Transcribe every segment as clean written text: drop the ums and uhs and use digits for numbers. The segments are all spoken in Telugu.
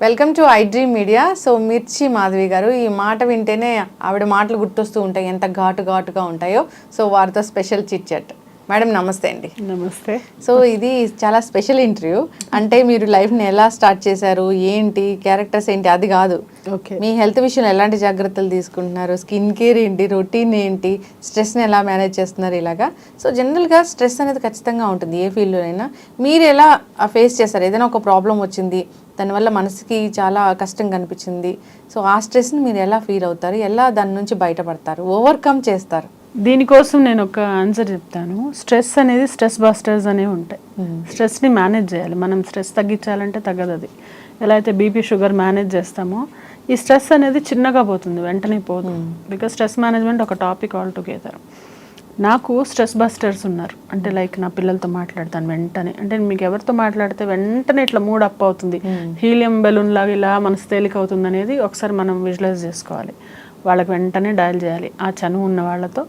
Welcome to I dream media. So మిర్చి మాధవి గారు, ఈ మాట వింటేనే ఆవిడ మాటలు గుర్తొస్తూ ఉంటాయి, ఎంత ఘాటుగా ఉంటాయో. సో వారితో స్పెషల్ చిట్ చాట్. మేడం నమస్తే అండి. నమస్తే. సో ఇది చాలా స్పెషల్ ఇంటర్వ్యూ. అంటే మీరు లైఫ్ని ఎలా స్టార్ట్ చేశారు, ఏంటి క్యారెక్టర్స్ ఏంటి అది కాదు, మీ హెల్త్ విషయంలో ఎలాంటి జాగ్రత్తలు తీసుకుంటున్నారు, స్కిన్ కేర్ ఏంటి, రొటీన్ ఏంటి, స్ట్రెస్ని ఎలా మేనేజ్ చేస్తున్నారు, ఇలాగా. సో జనరల్గా స్ట్రెస్ అనేది ఖచ్చితంగా ఉంటుంది ఏ ఫీల్డ్లో అయినా. మీరు ఎలా ఫేస్ చేస్తారు? ఏదైనా ఒక ప్రాబ్లం వచ్చింది, దానివల్ల మనసుకి చాలా కష్టం కనిపించింది, సో ఆ స్ట్రెస్ని మీరు ఎలా ఫీల్ అవుతారు, ఎలా దాని నుంచి బయటపడతారు, ఓవర్కమ్ చేస్తారు? దీనికోసం నేను ఒక ఆన్సర్ చెప్తాను. స్ట్రెస్ అనేది స్ట్రెస్ బస్టర్స్ అనేవి ఉంటాయి. స్ట్రెస్ని మేనేజ్ చేయాలి. మనం స్ట్రెస్ తగ్గించాలంటే తగ్గదు. అది ఎలా అయితే బీపీ షుగర్ మేనేజ్ చేస్తామో, ఈ స్ట్రెస్ అనేది చిన్నగా పోతుంది, వెంటనే పోదు. బికాస్ స్ట్రెస్ మేనేజ్మెంట్ ఒక టాపిక్ ఆల్ టుగెదర్. నాకు స్ట్రెస్ బస్టర్స్ ఉన్నారు. అంటే లైక్ నా పిల్లలతో మాట్లాడతాను వెంటనే. అంటే మీకు ఎవరితో మాట్లాడితే వెంటనే ఇట్లా మూడ్ అప్ అవుతుంది, హీలియం బెలూన్ లాగా ఇలా మనసు తేలిక అవుతుంది అనేది ఒకసారి మనం విజువలైజ్ చేసుకోవాలి. వాళ్ళకి వెంటనే డయల్ చేయాలి. ఆ చనువు ఉన్న వాళ్ళతో,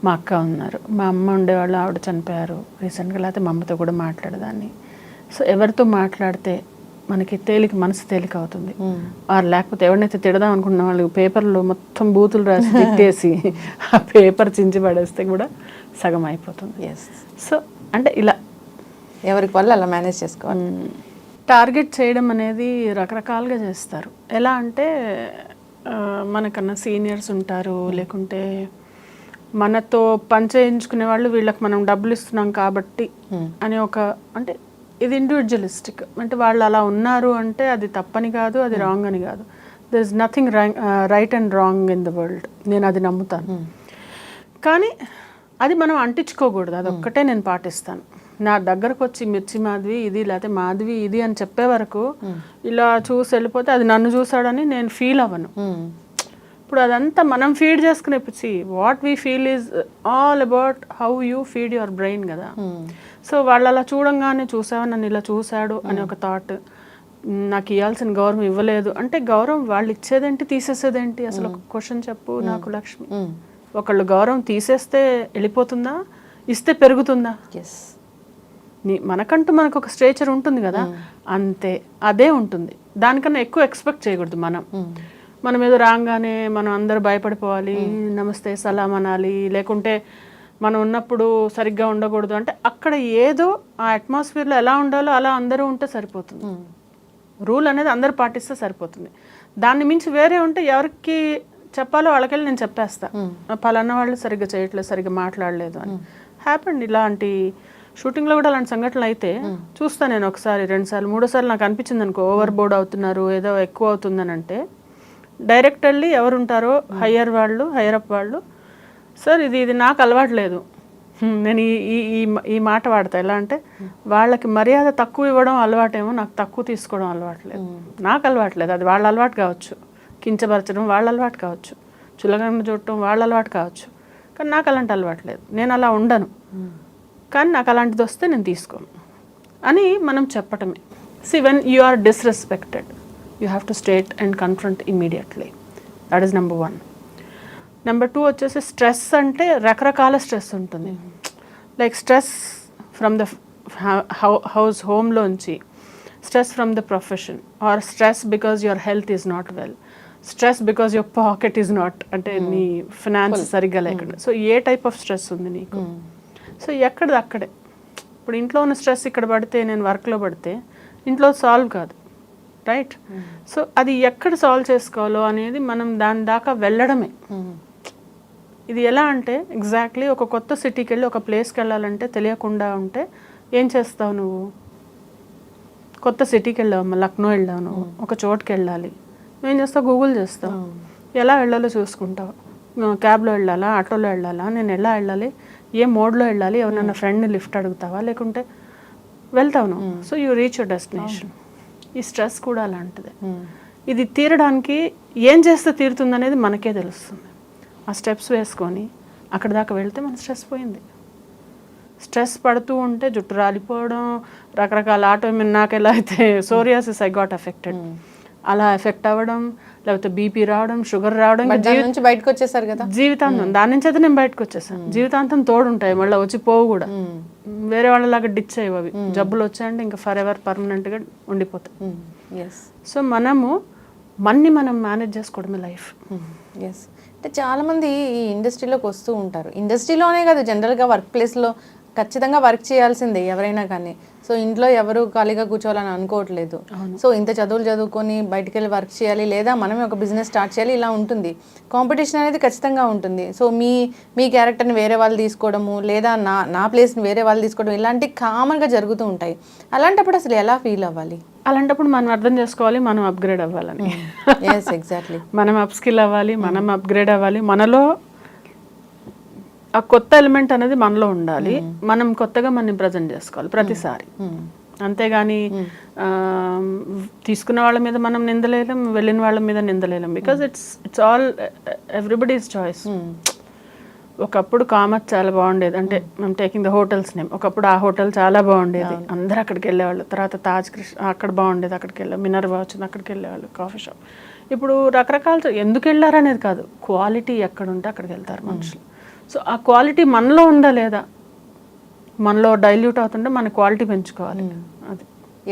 మా అక్క ఉన్నారు, మా అమ్మ ఉండేవాళ్ళు, ఆవిడ చనిపోయారు రీసెంట్గా, లేకపోతే మా అమ్మతో కూడా మాట్లాడేదాన్ని. సో ఎవరితో మాట్లాడితే మనకి మనసు తేలిక అవుతుంది. వారు లేకపోతే ఎవరినైతే తిడదాం అనుకున్న వాళ్ళు పేపర్లో మొత్తం బూతులు రాసి తిట్టేసి ఆ పేపర్ చించి పడేస్తే కూడా సగం అయిపోతుంది. సో అంటే ఇలా ఎవరికి వాళ్ళు అలా మేనేజ్ చేసుకోవాలి. టార్గెట్ చేయడం అనేది రకరకాలుగా చేస్తారు. ఎలా అంటే మనకన్నా సీనియర్స్ ఉంటారు, లేకుంటే మనతో పని చేయించుకునే వాళ్ళు, వీళ్ళకి మనం డబ్బులు ఇస్తున్నాం కాబట్టి అని ఒక, అంటే ఇది ఇండివిజువలిస్టిక్. అంటే వాళ్ళు అలా ఉన్నారు అంటే అది తప్పని కాదు, అది రాంగ్ అని కాదు. There is nothing right and wrong in the world. నేను అది నమ్ముతాను. కానీ అది మనం అంటించుకోకూడదు. అదొక్కటే నేను పాటిస్తాను. నా దగ్గరకు వచ్చి మిర్చి మాధవి ఇది, లేకపోతే మాధవి ఇది అని చెప్పే వరకు ఇలా చూసి వెళ్ళిపోతే అది నన్ను చూసాడని నేను ఫీల్ అవ్వను. ఇప్పుడు అదంతా మనం ఫీడ్ చేసుకునే పిచ్చి. What we feel is all about how you feed your brain కదా. సో వాళ్ళు అలా చూడంగానే చూసావా నన్ను ఇలా చూశాడు అని ఒక థాట్, నాకు ఇవ్వాల్సిన గౌరవం ఇవ్వలేదు అంటే, గౌరవం వాళ్ళు ఇచ్చేదేంటి తీసేసేదేంటి? అసలు ఒక క్వశ్చన్ చెప్పు నాకు లక్ష్మి. ఒకళ్ళు గౌరవం తీసేస్తే వెళ్ళిపోతుందా, ఇస్తే పెరుగుతుందా? మనకంటూ మనకు ఒక స్ట్రేచర్ ఉంటుంది కదా, అంతే అదే ఉంటుంది. దానికన్నా ఎక్కువ ఎక్స్పెక్ట్ చేయకూడదు. మనం ఏదో రాగానే మనం అందరూ భయపడిపోవాలి, నమస్తే సలాం అనాలి, లేకుంటే మనం ఉన్నప్పుడు సరిగ్గా ఉండకూడదు. అంటే అక్కడ ఏదో ఆ అట్మాస్ఫియర్లో ఎలా ఉండాలో అలా అందరూ ఉంటే సరిపోతుంది. రూల్ అనేది అందరూ పాటిస్తే సరిపోతుంది. దాన్ని మించి వేరే ఉంటే ఎవరికి చెప్పాలో వాళ్ళకెళ్ళి నేను చెప్పేస్తా, పలానా వాళ్ళు సరిగ్గా చేయట్లేదు, సరిగ్గా మాట్లాడలేదు అని. హ్యాపెండ్ ఇలాంటి షూటింగ్లో కూడా అలాంటి సంఘటనలు అయితే చూస్తాను నేను. ఒకసారి, 2 సార్లు, 3వ సార్లు నాకు అనిపించింది అనుకో, ఓవర్ బోర్డ్ అవుతున్నారు, ఏదో ఎక్కువ అవుతుందని అంటే డైరెక్ట్ వెళ్ళి ఎవరు ఉంటారో హయ్యర్ అప్ వాళ్ళు, సార్ ఇది నాకు అలవాట్లేదు, నేను ఈ మాట వాడతా. ఎలా అంటే, వాళ్ళకి మర్యాద తక్కువ ఇవ్వడం అలవాటేమో, నాకు తక్కువ తీసుకోవడం అలవాట్లేదు. నాకు అలవాట్లేదు, అది వాళ్ళ అలవాటు కావచ్చు, కించపరచడం వాళ్ళ అలవాటు కావచ్చు, చులకన చూడటం వాళ్ళ అలవాటు కావచ్చు, కానీ నాకు అలాంటి అలవాట్లేదు. నేను అలా ఉండను, కానీ నాకు అలాంటిది వస్తే నేను తీసుకోను అని మనం చెప్పటమే. See, when you are disrespected, you have to state and confront immediately. That is number 1. Number 2 వచ్చేసి స్ట్రెస్ అంటే రకరకాల స్ట్రెస్ ఉంటుంది. లైక్ స్ట్రెస్ ఫ్రమ్ ద హోమ్లోంచి, stress from the profession, or stress because your health is not well, stress because your pocket is not, అంటే నీ ఫినాన్స్ సరిగ్గా లేకుండా. So a type of stress ఉంది నీకు? సో ఎక్కడిది అక్కడే. ఇప్పుడు ఇంట్లో ఉన్న స్ట్రెస్ ఇక్కడ పడితే, నేను వర్క్లో పడితే ఇంట్లో సాల్వ్ కాదు, రైట్? సో అది ఎక్కడ సాల్వ్ చేసుకోవాలో అనేది మనం దాని దాకా వెళ్ళడమే. ఇది ఎలా అంటే, ఎగ్జాక్ట్లీ ఒక కొత్త సిటీకి వెళ్ళి ఒక ప్లేస్కి వెళ్ళాలంటే తెలియకుండా ఉంటే ఏం చేస్తావు నువ్వు? కొత్త సిటీకి వెళ్ళావు, లక్నో వెళ్ళావు, నువ్వు ఒక చోటుకి వెళ్ళాలి, ఏం చేస్తావు? గూగుల్ చేస్తావు, ఎలా వెళ్ళాలో చూసుకుంటావు. క్యాబ్లో వెళ్ళాలా, ఆటోలో వెళ్ళాలా, నేను ఎలా వెళ్ళాలి, ఏ మోడ్లో వెళ్ళాలి, ఎవరన్నా ఫ్రెండ్ని లిఫ్ట్ అడుగుతావా, లేకుంటే వెళ్తావు నువ్వు. So you reach your destination. ఈ స్ట్రెస్ కూడా అలాంటిదే. ఇది తీరడానికి ఏం చేస్తే తీరుతుంది అనేది మనకే తెలుస్తుంది. ఆ స్టెప్స్ వేసుకొని అక్కడ దాకా వెళ్తే మన స్ట్రెస్ పోయింది. స్ట్రెస్ పడుతూ ఉంటే జుట్టు రాలిపోవడం, రకరకాల ఆటోఇమ్యూన్, నాకు ఎలా అయితే సోరియాసిస్ ఐ గాట్ ఎఫెక్టెడ్, అలా ఎఫెక్ట్ అవ్వడం, లేకపోతే బీపీ రావడం, షుగర్ రావడం, But దాని నుంచి బయటకు వచ్చేసారు కదా. జీవితాంతం దాని నుంచి అయితే నేను బయటకు వచ్చేసాను. జీవితాంతం తోడుంటాయి, మళ్ళీ వచ్చి పోవు కూడా. వేరే వాళ్ళలాగా డిచ్ అయ్యి అవి జబ్బులు వచ్చాయంటే ఇంకా ఫర్ ఎవర్ పర్మనెంట్గా ఉండిపోతాయి. సో మనము మనం మేనేజ్ చేసుకోవడమే లైఫ్. ఎస్, అంటే చాలామంది ఈ ఇండస్ట్రీలోకి వస్తూ ఉంటారు. ఇండస్ట్రీలోనే కాదు, జనరల్గా వర్క్ ప్లేస్లో ఖచ్చితంగా వర్క్ చేయాల్సిందే ఎవరైనా కానీ. సో ఇంట్లో ఎవరు ఖాళీగా కూర్చోవాలని అనుకోవట్లేదు. సో ఇంత చదువులు చదువుకొని బయటికి వెళ్ళి వర్క్ చేయాలి, లేదా మనమే ఒక బిజినెస్ స్టార్ట్ చేయాలి, ఇలా ఉంటుంది. కాంపిటీషన్ అనేది ఖచ్చితంగా ఉంటుంది. సో మీ క్యారెక్టర్ని వేరే వాళ్ళు తీసుకోవడము, లేదా నా ప్లేస్ని వేరే వాళ్ళు తీసుకోవడం, ఇలాంటివి కామన్గా జరుగుతూ ఉంటాయి. అలాంటప్పుడు అసలు ఎలా ఫీల్ అవ్వాలి? అలాంటప్పుడు మనం అర్థం చేసుకోవాలి మనం అప్గ్రేడ్ అవ్వాలని. ఎగ్జాక్ట్లీ, మనం అప్స్కిల్ అవ్వాలి, మనం అప్గ్రేడ్ అవ్వాలి. మనలో ఆ కొత్త ఎలిమెంట్ అనేది మనలో ఉండాలి. మనం కొత్తగా మనం ప్రజెంట్ చేసుకోవాలి ప్రతిసారి. అంతేగాని తీసుకున్న వాళ్ళ మీద మనం నిందలేం, వెళ్ళిన వాళ్ళ మీద నిందలేం. Because it's all everybody's choice. ఒకప్పుడు కామత్ చాలా బాగుండేది, అంటే మేము టేకింగ్ ద హోటల్స్ నేమ్. ఒకప్పుడు ఆ హోటల్ చాలా బాగుండేది, అందరు అక్కడికి వెళ్ళేవాళ్ళు. తర్వాత తాజ్ కృష్ణ అక్కడ బాగుండేది, అక్కడికి వెళ్ళాం. మినర్వా వచ్చింది, అక్కడికి వెళ్ళేవాళ్ళు. Coffee shop. ఇప్పుడు రకరకాల ఎందుకు వెళ్ళారు అనేది కాదు, క్వాలిటీ ఎక్కడ ఉంటే అక్కడికి వెళ్తారు మనుషులు. సో ఆ క్వాలిటీ మనలో ఉందా లేదా, మనలో డైల్యూట్ అవుతుంటే మన క్వాలిటీ పెంచుకోవాలి. అది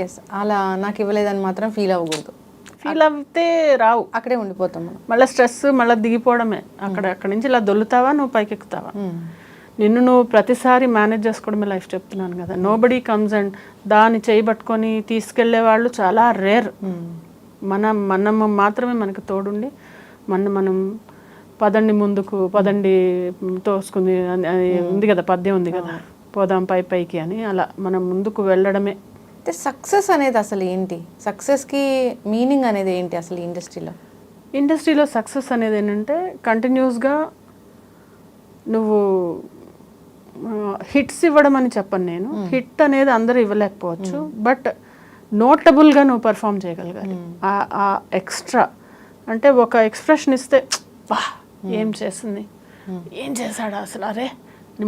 ఎస్, అలా నాకు ఇవ్వలేదని మాత్రం ఫీల్ అవ్వకూడదు. ఫీల్ అవుతే రావు, అక్కడే ఉండిపోతాం మనం. మళ్ళీ స్ట్రెస్, మళ్ళీ దిగిపోవడమే. అక్కడి నుంచి ఇలా దొల్లుతావా, నువ్వు పైకి ఎక్కుతావా. నిన్ను నువ్వు ప్రతిసారి మేనేజ్ చేసుకోవడమే లైఫ్. చెప్తున్నాను కదా, నోబడీ కమ్స్ అండ్ దాన్ని చేయబట్టుకొని తీసుకెళ్లే వాళ్ళు చాలా రేర్. మనం మాత్రమే మనకు తోడుండి మనం పదండి ముందుకు, పదండి తోసుకుంది అని ఉంది కదా, పద్యం ఉంది కదా, పోదాం పైకి అని. అలా మనం ముందుకు వెళ్ళడమే. అంటే సక్సెస్ అనేది అసలు ఏంటి? సక్సెస్కి మీనింగ్ అనేది ఏంటి అసలు ఇండస్ట్రీలో? సక్సెస్ అనేది ఏంటంటే కంటిన్యూస్గా నువ్వు హిట్స్ ఇవ్వడం అని చెప్పను నేను. హిట్ అనేది అందరూ ఇవ్వలేకపోవచ్చు, బట్ నోటబుల్గా నువ్వు పర్ఫామ్ చేయగలగాలి. ఆ ఎక్స్ట్రా అంటే ఒక ఎక్స్ప్రెషన్ ఇస్తే వా ఏం చేసింది, ఏం చేశాడు అసలు, అరే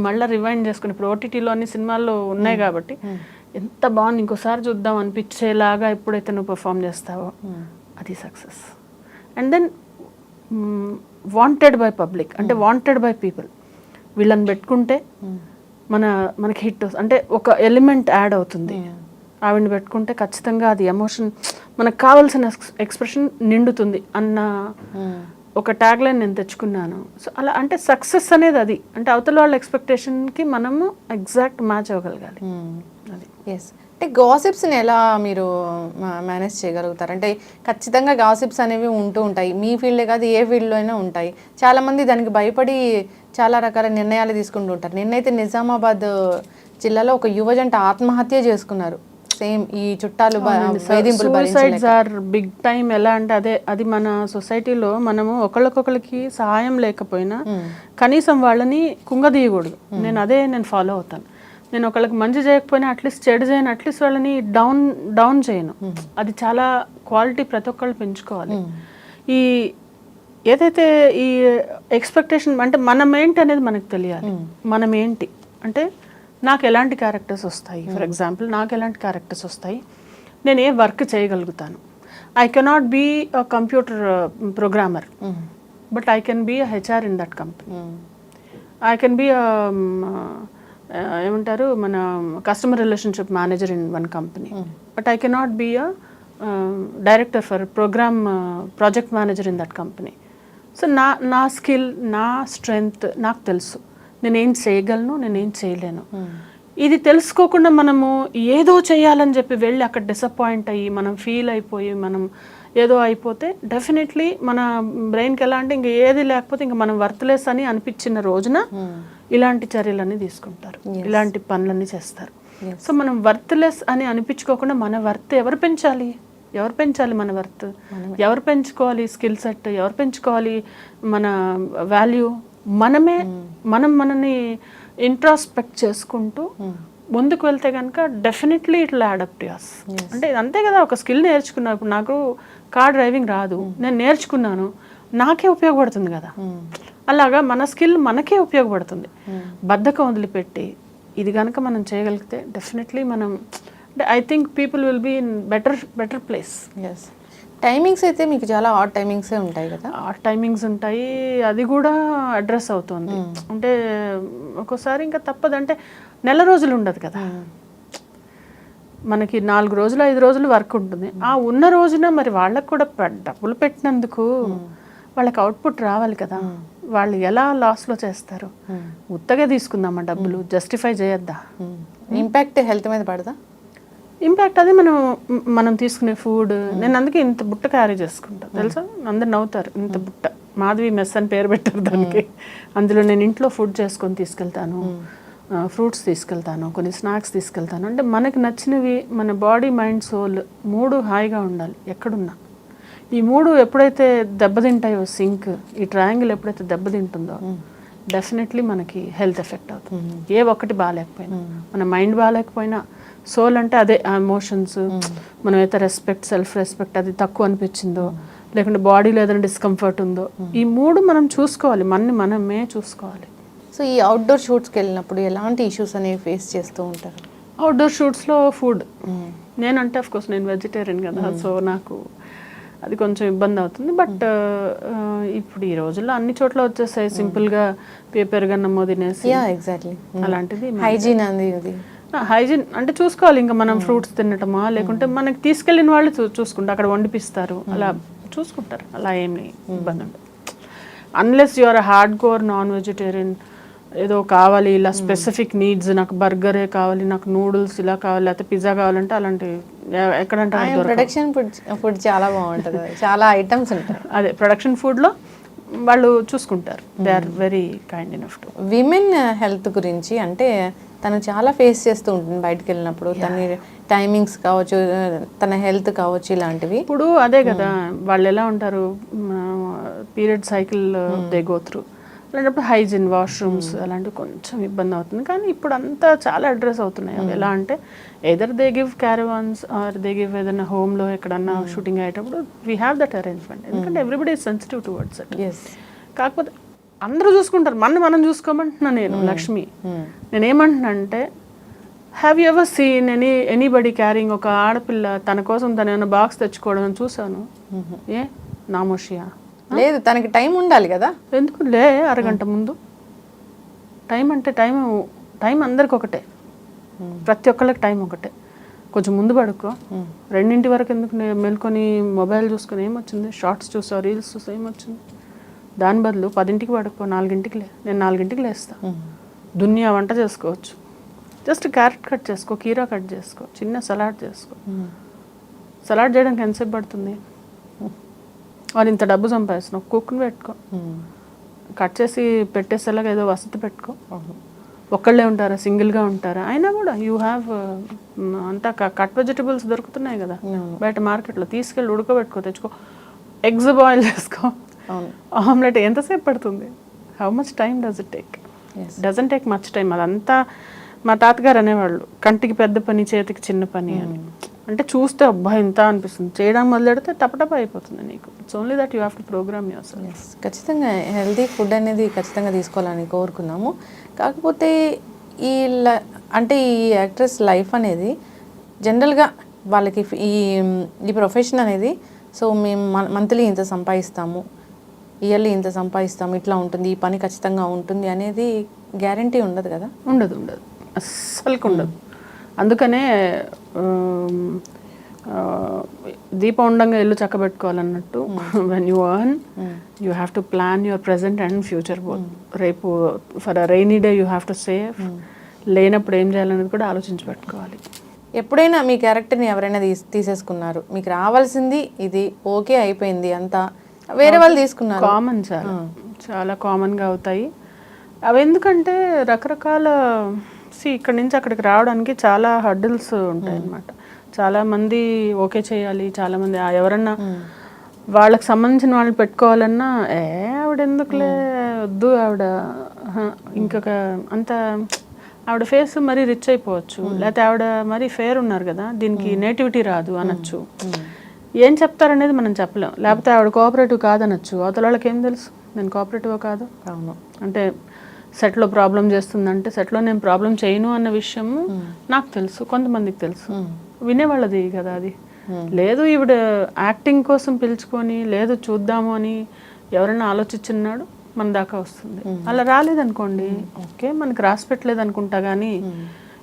మళ్ళీ రివైండ్ చేసుకుని. ఇప్పుడు ఓటీటీలో అన్ని సినిమాల్లో ఉన్నాయి కాబట్టి ఎంత బాగుంది, ఇంకోసారి చూద్దాం అనిపించేలాగా ఎప్పుడైతే నువ్వు పర్ఫామ్ చేస్తావో అది success. And then wanted by public, అంటే వాంటెడ్ బై పీపుల్. వీళ్ళని పెట్టుకుంటే మనకి హిట్, అంటే ఒక ఎలిమెంట్ యాడ్ అవుతుంది. ఆవిడని పెట్టుకుంటే ఖచ్చితంగా అది ఎమోషన్, మనకు కావాల్సిన ఎక్స్ప్రెషన్ నిండుతుంది అన్న ఒక ట్యాగ్ లైన్ నేను తెచ్చుకున్నాను. సో అలా అంటే సక్సెస్ అనేది అది, అంటే అవతల వాళ్ళ ఎక్స్పెక్టేషన్కి మనము ఎగ్జాక్ట్ మ్యాచ్ అవ్వగలగాలి. అది ఎస్, అంటే గాసిప్స్ని ఎలా మీరు మేనేజ్ చేయగలుగుతారు? అంటే ఖచ్చితంగా గాసిప్స్ అనేవి ఉంటూ ఉంటాయి, మీ ఫీల్డే కాదు ఏ ఫీల్డ్లో అయినా ఉంటాయి. చాలామంది దానికి భయపడి చాలా రకాల నిర్ణయాలు తీసుకుంటూ ఉంటారు. నిన్నైతే నిజామాబాద్ జిల్లాలో ఒక యువజంట ఆత్మహత్య చేసుకున్నారు. సేమ్ ఈ చుట్టాలు సూసైడ్స్ ఆర్ బిగ్ టైమ్. ఎలా అంటే అది మన సొసైటీలో మనము ఒకళ్ళకొకరికి సహాయం లేకపోయినా కనీసం వాళ్ళని కుంగదీయకూడదు. నేను ఫాలో అవుతాను. నేను ఒకళ్ళకి మంచి చేయకపోయినా అట్లీస్ట్ చెడు చేయను, అట్లీస్ట్ వాళ్ళని డౌన్ చేయను. అది చాలా క్వాలిటీ ప్రతి ఒక్కళ్ళు పెంచుకోవాలి. ఈ ఏదైతే ఈ ఎక్స్పెక్టేషన్ అంటే మనం ఏంటి అనేది మనకు తెలియాలి. మనం ఏంటి అంటే నాకు ఎలాంటి క్యారెక్టర్స్ వస్తాయి, ఫర్ ఎగ్జాంపుల్ నాకు ఎలాంటి క్యారెక్టర్స్ వస్తాయి, నేను ఏ వర్క్ చేయగలుగుతాను. I cannot be a computer programmer, but I can be a HR in that company. I can be ఏమంటారు మన customer relationship manager in one company, but I cannot be a director for program project manager in that company. So నా స్కిల్, నా స్ట్రెంగ్త్ నాకు తెలుసు, నేనేం చేయగలను, నేనేం చేయలేను. ఇది తెలుసుకోకుండా మనము ఏదో చేయాలని చెప్పి వెళ్ళి అక్కడ డిసప్పాయింట్ అయ్యి మనం ఫీల్ అయిపోయి మనం ఏదో అయిపోతే డెఫినెట్లీ మన బ్రెయిన్కి ఎలా అంటే ఇంక ఏది లేకపోతే ఇంక మనం వర్త్లెస్ అని అనిపించిన రోజున ఇలాంటి చర్యలన్నీ తీసుకుంటారు, ఇలాంటి పనులన్నీ చేస్తారు. సో మనం వర్త్లెస్ అని అనిపించుకోకుండా మన వర్త్ ఎవరు పెంచాలి మన వర్త్, ఎవరు పెంచుకోవాలి స్కిల్ సెట్, ఎవరు పెంచుకోవాలి మన వాల్యూ, మనని ఇంట్రాస్పెక్ట్ చేసుకుంటూ ముందుకు వెళ్తే కనుక definitely it will add up to us. అంటే అంతే కదా, ఒక స్కిల్ నేర్చుకున్నా, ఇప్పుడు నాకు కార్ డ్రైవింగ్ రాదు, నేను నేర్చుకున్నాను, నాకే ఉపయోగపడుతుంది కదా. అలాగా మన స్కిల్ మనకే ఉపయోగపడుతుంది. బద్ధకం వదిలిపెట్టి ఇది కనుక మనం చేయగలిగితే డెఫినెట్లీ మనం, అంటే I think people will be in better place. Yes, timings అయితే మీకు చాలా ఆడ్ టైమింగ్సే ఉంటాయి కదా? ఆ టైమింగ్స్ ఉంటాయి, అది కూడా అడ్రస్ అవుతుంది. అంటే ఒక్కోసారి ఇంకా తప్పదు, అంటే నెల రోజులు ఉండదు కదా మనకి, 4 రోజులు 5 రోజులు వర్క్ ఉంటుంది. ఆ ఉన్న రోజున మరి వాళ్ళకు కూడా డబ్బులు పెట్టినందుకు వాళ్ళకి అవుట్పుట్ రావాలి కదా. వాళ్ళు ఎలా లాస్లో చేస్తారు? ఉత్తగా తీసుకుందామా డబ్బులు, జస్టిఫై చేయొద్దా? ఇంపాక్ట్ హెల్త్ మీద పడదా? ఇంపాక్ట్ అది మనం తీసుకునే ఫుడ్. నేను అందుకే ఇంత బుట్ట క్యారీ చేసుకుంటా తెలుసా, అందరు నవ్వుతారు. ఇంత బుట్ట, మాధవి మెస్ అని పేరు పెట్టారు దానికి. అందులో నేను ఇంట్లో ఫుడ్ చేసుకొని తీసుకెళ్తాను, ఫ్రూట్స్ తీసుకెళ్తాను, కొన్ని స్నాక్స్ తీసుకెళ్తాను. అంటే మనకి నచ్చినవి, మన బాడీ మైండ్ సోల్ 3 హాయిగా ఉండాలి ఎక్కడున్నా. ఈ 3 ఎప్పుడైతే దెబ్బతింటాయో, సింక్ ఈ ట్రయాంగిల్ ఎప్పుడైతే దెబ్బతింటుందో డెఫినెట్లీ మనకి హెల్త్ ఎఫెక్ట్ అవుతుంది. ఏ ఒక్కటి బాగాలేకపోయినా, మన మైండ్ బాగాలేకపోయినా, సోల్ అంటే అదే ఎమోషన్స్, మనం అయితే రెస్పెక్ట్, సెల్ఫ్ రెస్పెక్ట్ అది తక్కువ అనిపించిందో, లేకుంటే బాడీలో ఏదైనా డిస్కంఫర్ట్ ఉందో, ఈ 3 మనం చూసుకోవాలి, మనమే చూసుకోవాలి. సో ఈ అవుట్డోర్ షూట్స్కి వెళ్ళినప్పుడు ఎలాంటి ఇష్యూస్ అనేవి ఫేస్ చేస్తూ ఉంటారు? అవుట్డోర్ షూట్స్లో ఫుడ్, నేనంటే అఫ్కోర్స్ నేను వెజిటేరియన్ కదా, సో నాకు అది కొంచెం ఇబ్బంది అవుతుంది. బట్ ఇప్పుడు ఈ రోజుల్లో అన్ని చోట్ల వచ్చేసాయి, సింపుల్గా పేపర్ గన్నమో తినేసి. ఎగ్జాక్ట్లీ అలాంటిది హైజీన్ అనేది, హైజీన్ అంటే చూసుకోవాలి. ఇంకా మనం ఫ్రూట్స్ తినటమా, లేకుంటే మనకి తీసుకెళ్ళిన వాళ్ళు చూసుకుంటారు, అక్కడ వండిపిస్తారు, అలా చూసుకుంటారు, అలా ఏమి ఇబ్బంది ఉండదు. Unless you are hard core non vegetarian, ఏదో కావాలి ఇలా స్పెసిఫిక్ నీడ్స్, నాకు బర్గరే కావాలి, నాకు నూడిల్స్ ఇలా కావాలి, లేకపోతే పిజ్జా కావాలంటే అలాంటివి ఎక్కడంటే ప్రొడక్షన్ ఫుడ్ చాలా బాగుంటుంది, చాలా ఐటమ్స్ ఉంటాయి. అదే ప్రొడక్షన్ ఫుడ్లో వాళ్ళు చూసుకుంటారు, they are very kind enough to. Women health గురించి అంటే తను చాలా ఫేస్ చేస్తూ ఉంటుంది బయటకు వెళ్ళినప్పుడు, తన టైమింగ్స్ కావచ్చు, తన హెల్త్ కావచ్చు, ఇలాంటివి. ఇప్పుడు అదే కదా వాళ్ళు ఎలా ఉంటారు, period cycle they go through, అలాంటప్పుడు హైజీన్, వాష్రూమ్స్ అలాంటివి కొంచెం ఇబ్బంది అవుతుంది. కానీ ఇప్పుడు అంతా చాలా అడ్రస్ అవుతున్నాయి. అవి ఎలా అంటే either they give caravans or they give ఏదైనా హోమ్లో ఎక్కడన్నా షూటింగ్ అయ్యేటప్పుడు వీ హ్యావ్ దట్ అరేంజ్మెంట్. ఎందుకంటే everybody is sensitive towards it. కాకపోతే అందరూ చూసుకుంటారు, మనం చూసుకోమంటున్నా నేను లక్ష్మి. నేనేమంటున్నా అంటే, have you ever seen anybody carrying, ఒక ఆడపిల్ల తన కోసం తను ఏమైనా బాక్స్ తెచ్చుకోవడం చూసాను? ఏ నామోషియా? లేదు, తనకి టైం ఉండాలి కదా. ఎందుకు లే, అరగంట ముందు. టైం అంటే టైం అందరికి ఒకటే, ప్రతి ఒక్కళ్ళకి టైం ఒకటే. కొంచెం ముందు పడుకో, 2 వరకు ఎందుకు మేల్కొని మొబైల్ చూసుకొని ఏమొచ్చింది, షార్ట్స్ చూసా, రీల్స్ చూసా ఏమొచ్చింది? దాని బదులు 10కి పడుకో, 4కి లే. నేను 4కి లేస్తా, దునియా వంట చేసుకోవచ్చు. జస్ట్ క్యారెట్ కట్ చేసుకో, కీరా కట్ చేసుకో, చిన్న సలాడ్ చేసుకో. సలాడ్ చేయడానికి ఎంతసేపు పడుతుంది? వాళ్ళు ఇంత డబ్బు సంపాదిస్తున్నావు, కుక్ని పెట్టుకో, కట్ చేసి పెట్టేసేలాగా ఏదో వసతి పెట్టుకో. ఒక్కళ్ళే ఉంటారా, సింగిల్గా ఉంటారా? అయినా కూడా యూ హ్యావ్ అంతా కట్ వెజిటబుల్స్ దొరుకుతున్నాయి కదా బయట మార్కెట్లో, తీసుకెళ్ళి ఉడకబెట్టుకో, తెచ్చుకో. ఎగ్స్ బాయిల్ చేసుకో, ఆమ్లెట్. ఎంతసేపు పడుతుంది? How much time does it take? Doesn't take much time. అదంతా మా తాతగారు అనేవాళ్ళు, కంటికి పెద్ద పని చేతికి చిన్న పని అని. అంటే చూస్తే అబ్బా ఇంత అనిపిస్తుంది, చేయడం మొదలెడితే టపటప అయిపోతుంది నీకు. It's only that you have to programme your self. ఖచ్చితంగా హెల్తీ ఫుడ్ అనేది ఖచ్చితంగా తీసుకోవాలని కోరుకున్నాము. కాకపోతే అంటే ఈ యాక్ట్రెస్ లైఫ్ అనేది జనరల్గా వాళ్ళకి ఈ ప్రొఫెషన్ అనేది, సో మేము మంత్లీ ఇంత సంపాదిస్తాము, ఇయర్లీ ఇంత సంపాదిస్తాము, ఇట్లా ఉంటుంది, ఈ పని ఖచ్చితంగా ఉంటుంది అనేది గ్యారంటీ ఉండదు కదా. ఉండదు అస్సలుకు ఉండదు. అందుకనే దీపం ఉండంగా ఇల్లు చక్కబెట్టుకోవాలన్నట్టు, when you earn you have to plan your present and future both. రేపు for a rainy day you have to save, లేనప్పుడు ఏం చేయాలనేది కూడా ఆలోచించి పెట్టుకోవాలి. ఎప్పుడైనా మీ క్యారెక్టర్ని ఎవరైనా తీసేసుకున్నారు, మీకు రావాల్సింది ఇది ఓకే అయిపోయింది అంతా, వేరే వాళ్ళు తీసుకున్నారు? కామన్, చాలా కామన్గా అవుతాయి అవి. ఎందుకంటే రకరకాల ఇక్కడి నుంచి అక్కడికి రావడానికి చాలా హర్డిల్స్ ఉంటాయి అన్నమాట. చాలామంది ఓకే చేయాలి, చాలామంది ఎవరన్నా వాళ్ళకి సంబంధించిన వాళ్ళని పెట్టుకోవాలన్నా ఆవిడ ఎందుకులే వద్దు, ఆవిడ ఇంకొక అంత ఆవిడ ఫేస్ మరీ రిచ్ అయిపోవచ్చు, లేకపోతే ఆవిడ మరీ ఫేర్ ఉన్నారు కదా, దీనికి నేటివిటీ రాదు అనొచ్చు. ఏం చెప్తారనేది మనం చెప్పలేం. లేకపోతే ఆవిడ కోఆపరేటివ్ కాదనొచ్చు, అవతల వాళ్ళకి ఏం తెలుసు నేను కోఆపరేటివ్ కాదు. అవును, అంటే సెట్లో ప్రాబ్లం చేస్తుందంటే సెట్లో నేను ప్రాబ్లం చేయను అన్న విషయం నాకు తెలుసు, కొంతమందికి తెలుసు, వినేవాళ్ళది కదా అది. లేదు ఈవిడ యాక్టింగ్ కోసం పిలుచుకొని లేదు చూద్దాము అని ఎవరైనా ఆలోచించున్నాడు మన దాకా వస్తుంది. అలా రాలేదనుకోండి, ఓకే మనకి రాసి పెట్టలేదు అనుకుంటా, కానీ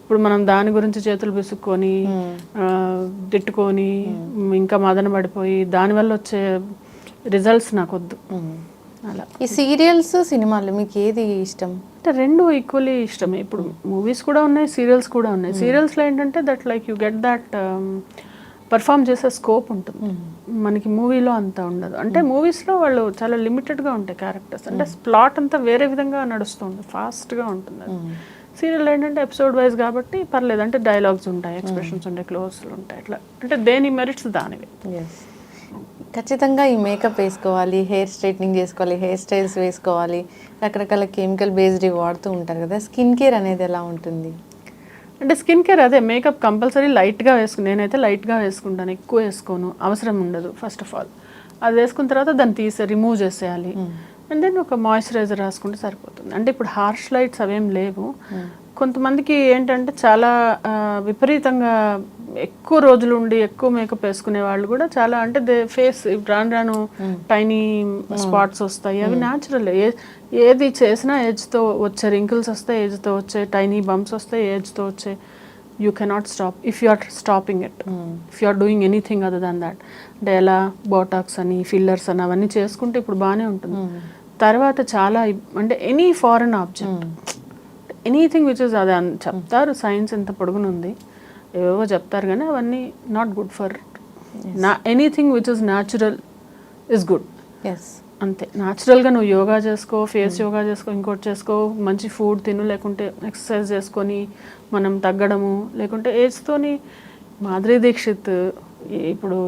ఇప్పుడు మనం దాని గురించి చేతులు పిసుక్కొని తిట్టుకొని ఇంకా మదన పడిపోయి దానివల్ల వచ్చే రిజల్ట్స్ నాకు వద్దు. అలా ఈ సీరియల్స్ సినిమాలు మీకు ఏది ఇష్టం? అంటే రెండు ఈక్వల్లీ ఇష్టమే. ఇప్పుడు మూవీస్ కూడా ఉన్నాయి, సీరియల్స్ కూడా ఉన్నాయి. సీరియల్స్లో ఏంటంటే that like you get that perform చేసే స్కోప్ ఉంటుంది, మనకి మూవీలో అంత ఉండదు. అంటే మూవీస్లో వాళ్ళు చాలా లిమిటెడ్గా ఉంటాయి క్యారెక్టర్స్, అంటే ప్లాట్ అంతా వేరే విధంగా నడుస్తూ ఉంటుంది, ఫాస్ట్గా ఉంటుంది. అది సీరియల్ ఏంటంటే ఎపిసోడ్ వైజ్ కాబట్టి పర్లేదు, అంటే డైలాగ్స్ ఉంటాయి, ఎక్స్ప్రెషన్స్ ఉంటాయి, క్లోజ్లు ఉంటాయి, అట్లా అంటే దేని మెరిట్స్ దానివి. ఖచ్చితంగా ఈ మేకప్ వేసుకోవాలి, హెయిర్ స్ట్రైట్నింగ్ చేసుకోవాలి, హెయిర్ స్టైల్స్ వేసుకోవాలి, రకరకాల కెమికల్ బేస్డ్ వాడుతూ ఉంటారు కదా. స్కిన్ కేర్ అనేది ఎలా ఉంటుంది? అంటే స్కిన్ కేర్ అదే మేకప్ కంపల్సరీ లైట్గా నేనైతే లైట్గా వేసుకుంటాను, ఎక్కువ వేసుకోను, అవసరం ఉండదు. ఫస్ట్ ఆఫ్ ఆల్ అది వేసుకున్న తర్వాత దాన్ని రిమూవ్ చేసేయాలి, అండ్ దెన్ ఒక మాయిశ్చరైజర్ రాసుకుంటే సరిపోతుంది. అంటే ఇప్పుడు హార్ష్ లైట్స్ అవేం లేవు. కొంతమందికి ఏంటంటే చాలా విపరీతంగా ఎక్కువ రోజులు ఉండి ఎక్కువ మేకప్ వేసుకునే వాళ్ళు కూడా చాలా, అంటే ఫేస్ రాను రాను టైనీ స్పాట్స్ వస్తాయి, అవి న్యాచురల్. ఏది చేసినా ఏజ్తో వచ్చే రింకిల్స్ వస్తాయి, ఏజ్తో వచ్చే టైనీ బంప్స్ వస్తాయి, ఏజ్తో వచ్చే. You cannot stop if you are stopping it, if you are doing anything other than that. అంటే ఎలా బోటాక్స్ అని ఫిల్లర్స్ అని అవన్నీ చేసుకుంటే ఇప్పుడు బాగానే ఉంటుంది. తర్వాత చాలా అంటే any foreign object, anything which is అది చెప్తారు, సైన్స్ ఎంత పొడుగునుంది ఏవేవో చెప్తారు, కానీ అవన్నీ not good for anything which is natural is good. అంతే, న్యాచురల్గా నువ్వు యోగా చేసుకో, ఫేస్ యోగా చేసుకో, ఇంకోటి చేసుకో, మంచి ఫుడ్ తిను, లేకుంటే ఎక్సర్సైజ్ చేసుకొని మనం తగ్గడము, లేకుంటే ఏజ్తోని మాధురి దీక్షిత్, ఇప్పుడు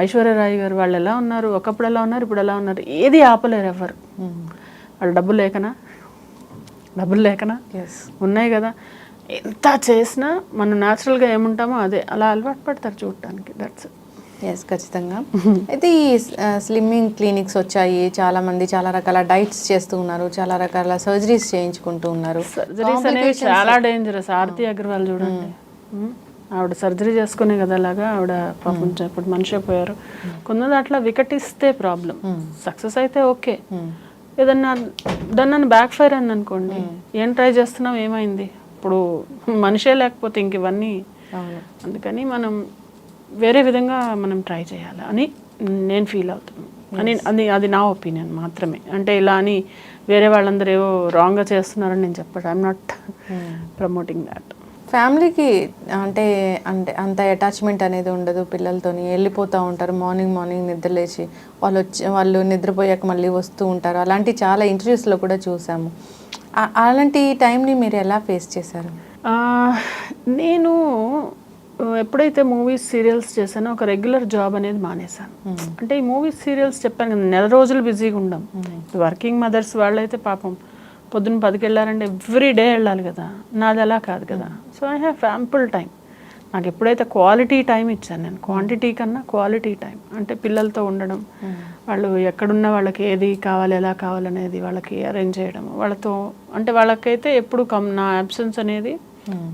ఐశ్వర్యరాయ్ గారు వాళ్ళు ఎలా ఉన్నారు, ఒకప్పుడు ఎలా ఉన్నారు, ఇప్పుడు ఎలా ఉన్నారు, ఏది ఆపలేరు ఎవరు. వాళ్ళు డబ్బులు లేకనా ఉన్నాయి కదా. ఎంత చేసినా మనం న్యాచురల్గా ఏముంటామో అదే అలా అలవాటు పడతారు చూడటానికి. దట్స్ ఎస్, ఖచ్చితంగా. అయితే ఈ స్లిమ్మింగ్ క్లినిక్స్ వచ్చాయి, చాలా మంది చాలా రకాల డైట్స్ చేస్తూ ఉన్నారు, చాలా రకాల సర్జరీస్ చేయించుకుంటూ ఉన్నారు. సర్జరీస్ అనేవి చాలా డేంజరస్. ఆరతి అగర్వాల్ చూడండి, ఆవిడ సర్జరీ చేసుకునే కదా అలాగా, ఆవిడ పాపం ఇప్పుడు మనిషి అయిపోయారు. కొందరు అట్లా వికటిస్తే ప్రాబ్లం, సక్సెస్ అయితే ఓకే, ఏదన్నా దాన్ని బ్యాక్ ఫైర్ అని అనుకోండి, ఏం ట్రై చేస్తున్నాం ఏమైంది, ఇప్పుడు మనిషే లేకపోతే ఇంక ఇవన్నీ. అందుకని మనం వేరే విధంగా మనం ట్రై చేయాలి అని నేను ఫీల్ అవుతాను. అది నా ఒపీనియన్ మాత్రమే. అంటే ఇలా అని వేరే వాళ్ళందరూ ఏవో రాంగ్గా చేస్తున్నారని నేను చెప్పాను. I'm not promoting that. ఫ్యామిలీకి అంటే అంటే అంత అటాచ్మెంట్ అనేది ఉండదు, పిల్లలతోని వెళ్ళిపోతూ ఉంటారు, మార్నింగ్ నిద్రలేచి వాళ్ళు నిద్రపోయాక మళ్ళీ వస్తూ ఉంటారు. అలాంటి చాలా ఇంటర్వ్యూస్లో కూడా చూసాము. అలాంటి టైంని మీరు ఎలా ఫేస్ చేశారు? నేను ఎప్పుడైతే మూవీస్ సీరియల్స్ చేశానో ఒక రెగ్యులర్ జాబ్ అనేది మానేశాను. అంటే ఈ మూవీస్ సీరియల్స్ చెప్పాను కదా, నెల రోజులు బిజీగా ఉండం. వర్కింగ్ మదర్స్ వాళ్ళైతే పాపం పొద్దున్న 10కి వెళ్ళారంటే ఎవ్రీ డే వెళ్ళాలి కదా, నాది అలా కాదు కదా. So I have ample time. నాకు ఎప్పుడైతే క్వాలిటీ టైం ఇచ్చాను నేను, క్వాంటిటీ కన్నా క్వాలిటీ టైం, అంటే పిల్లలతో ఉండడం, వాళ్ళు ఎక్కడున్నా వాళ్ళకి ఏది కావాలి ఎలా కావాలనేది వాళ్ళకి అరేంజ్ చేయడం, వాళ్ళతో అంటే వాళ్ళకైతే ఎప్పుడు నా అబ్సెన్స్ అనేది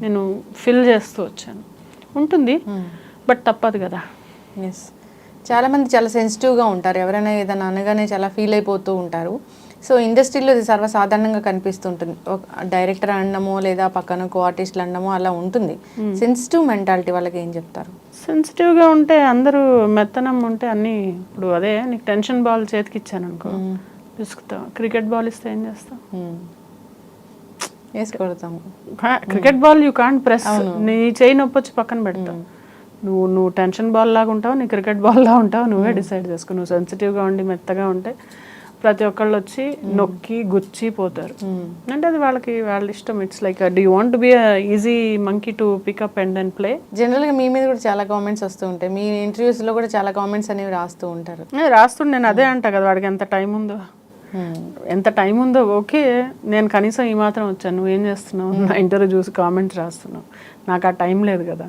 నేను ఫిల్ చేస్తూ వచ్చాను. ఉంటుంది బట్ తప్పదు కదా. ఎస్, చాలామంది చాలా సెన్సిటివ్గా ఉంటారు, ఎవరైనా ఏదైనా అనగానే చాలా ఫీల్ అయిపోతూ ఉంటారు. సో ఇండస్ట్రీలో ఇది సర్వసాధారణంగా కనిపిస్తుంటుంది, డైరెక్టర్ అనడమో లేదా పక్కన కో ఆర్టిస్టులు అనడమో అలా ఉంటుంది. సెన్సిటివ్ మెంటాలిటీ వాళ్ళకి ఏం చెప్తారు? సెన్సిటివ్గా ఉంటే అందరూ మెత్తనం ఉంటే అన్నీ, ఇప్పుడు అదే నీకు టెన్షన్ బాల్ చేతికి ఇచ్చాను అనుకో విసుకుతావు, క్రికెట్ బాల్ ఇస్తే ఏం చేస్తావు? వేసి కొడతాము. Cricket ball you can't press, నీ చేయి నొప్పి వచ్చి పక్కన పెడతావు. నువ్వు టెన్షన్ బాల్ లాగా ఉంటావు, నీ క్రికెట్ బాల్ లాగా ఉంటావు, నువ్వే డిసైడ్ చేసుకో. నువ్వు సెన్సిటివ్గా ఉండి మెత్తగా ఉంటే ప్రతి ఒక్కళ్ళు వచ్చి నొక్కి గుచ్చి పోతారు. అంటే అది వాళ్ళ ఇష్టం. It's like do you want to be easy monkey to pick up and then play. జనరల్గా మీ మీద కూడా చాలా కామెంట్స్ వస్తూ ఉంటాయి, మీ ఇంటర్వ్యూస్లో కూడా చాలా కామెంట్స్ అనేవి రాస్తూ ఉంటారు. నేను అదే అంటా కదా, వాడికి ఎంత టైం ఉందో ఓకే, నేను కనీసం ఈ మాత్రం వచ్చాను, నువ్వేం చేస్తున్నావు, నా ఇంటర్వ్యూ చూసి కామెంట్స్ రాస్తున్నావు, నాకు ఆ టైం లేదు కదా.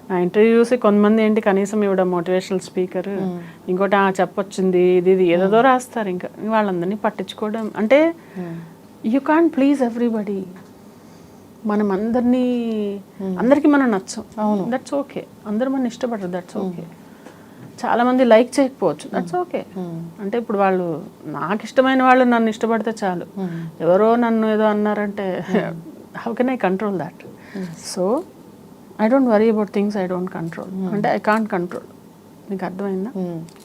నా ఇంటర్వ్యూ చూసి కొంతమంది ఏంటి కనీసం ఇవిడ మోటివేషనల్ స్పీకర్, ఇంకోటి చెప్పొచ్చింది ఇది ఏదేదో రాస్తారు. ఇంకా వాళ్ళందరినీ పట్టించుకోవడం అంటే యూ కాంట్ ప్లీజ్ ఎవ్రీబడి. మనం అందరికీ మనం నచ్చం, దట్స్ ఓకే. అందరూ మనం ఇష్టపడరు, దట్స్ ఓకే. చాలా మంది లైక్ చేయకపోవచ్చు, దట్స్ ఓకే. అంటే ఇప్పుడు వాళ్ళు నాకు ఇష్టమైన వాళ్ళు నన్ను ఇష్టపడితే చాలు, ఎవరో నన్ను ఏదో అన్నారంటే how can I control that? So I don't worry about things I don't control. అంటే ఐ కాంట్ కంట్రోల్. మీకు అర్థమైందా?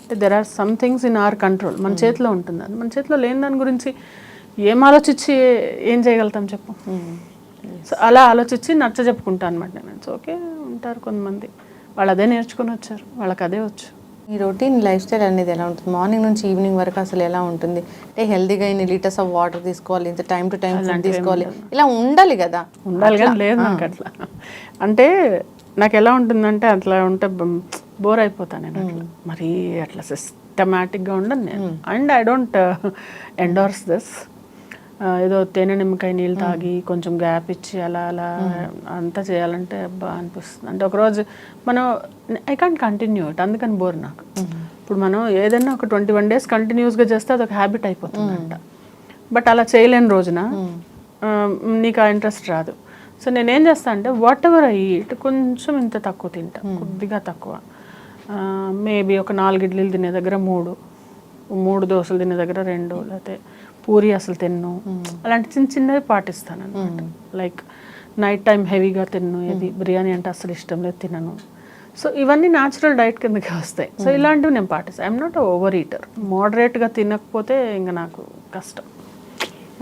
అంటే there are some things in our control. మన చేతిలో ఉంటుంది. అది మన చేతిలో లేని దాని గురించి ఏం ఆలోచించి ఏం చేయగలుగుతాం చెప్పు? సో అలా ఆలోచించి నచ్చ చెప్పుకుంటాను అనమాట నేను. It's okay. ఉంటారు కొంతమంది, వాళ్ళు అదే నేర్చుకుని వచ్చారు, వాళ్ళకి అదే వచ్చు. ఈ రొటీన్ లైఫ్ స్టైల్ అనేది ఎలా ఉంటుంది? మార్నింగ్ నుంచి ఈవినింగ్ వరకు అసలు ఎలా ఉంటుంది? అంటే హెల్తీగా ఇన్ని లీటర్స్ ఆఫ్ వాటర్ తీసుకోవాలి, ఇంత టైం టు టైం ఫుడ్ తీసుకోవాలి, ఇలా ఉండాలి కదా? ఉండాలి కానీ లేదు నాకు అట్లా. అంటే నాకు ఎలా ఉంటుందంటే అట్లా ఉంటే బోర్ అయిపోతాను నేను. అట్లా మరీ అట్లా సిస్టమాటిక్గా ఉండను నేను. And I don't endorse this. ఏదో తేనె నిమ్మకాయ నీళ్ళు తాగి కొంచెం గ్యాప్ ఇచ్చి అలా అలా అంతా చేయాలంటే అబ్బా అనిపిస్తుంది. అంటే ఒకరోజు మనం ఐ కాంట్ కంటిన్యూ ఇట్, అందుకని బోర్ నాకు. ఇప్పుడు మనం ఏదైనా ఒక 21 days కంటిన్యూస్గా చేస్తే అదొక హ్యాబిట్ అయిపోతుందంట. బట్ అలా చేయలేని రోజున నీకు ఆ ఇంట్రెస్ట్ రాదు. సో నేనేం చేస్తాను అంటే వాట్ ఎవర్ ఐ ఈట్ కొంచెం ఇంత తక్కువ తింటా, కొద్దిగా తక్కువ. మేబీ ఒక 4 ఇడ్లీలు తినే దగ్గర 3 దోశలు తినే దగ్గర 2, లేకపోతే పూరి అసలు తిన్ను. అలాంటి చిన్న చిన్నవి పాటిస్తాను అనమాట. లైక్ నైట్ టైం హెవీగా తిన్ను, ఏది బిర్యానీ అంటే అసలు ఇష్టం లేదు, తినను. సో ఇవన్నీ న్యాచురల్ డైట్ కిందకి వస్తాయి. సో ఇలాంటివి నేను పాటిస్తాను. I'm not over eater. మోడరేట్గా తినకపోతే ఇంకా నాకు కష్టం.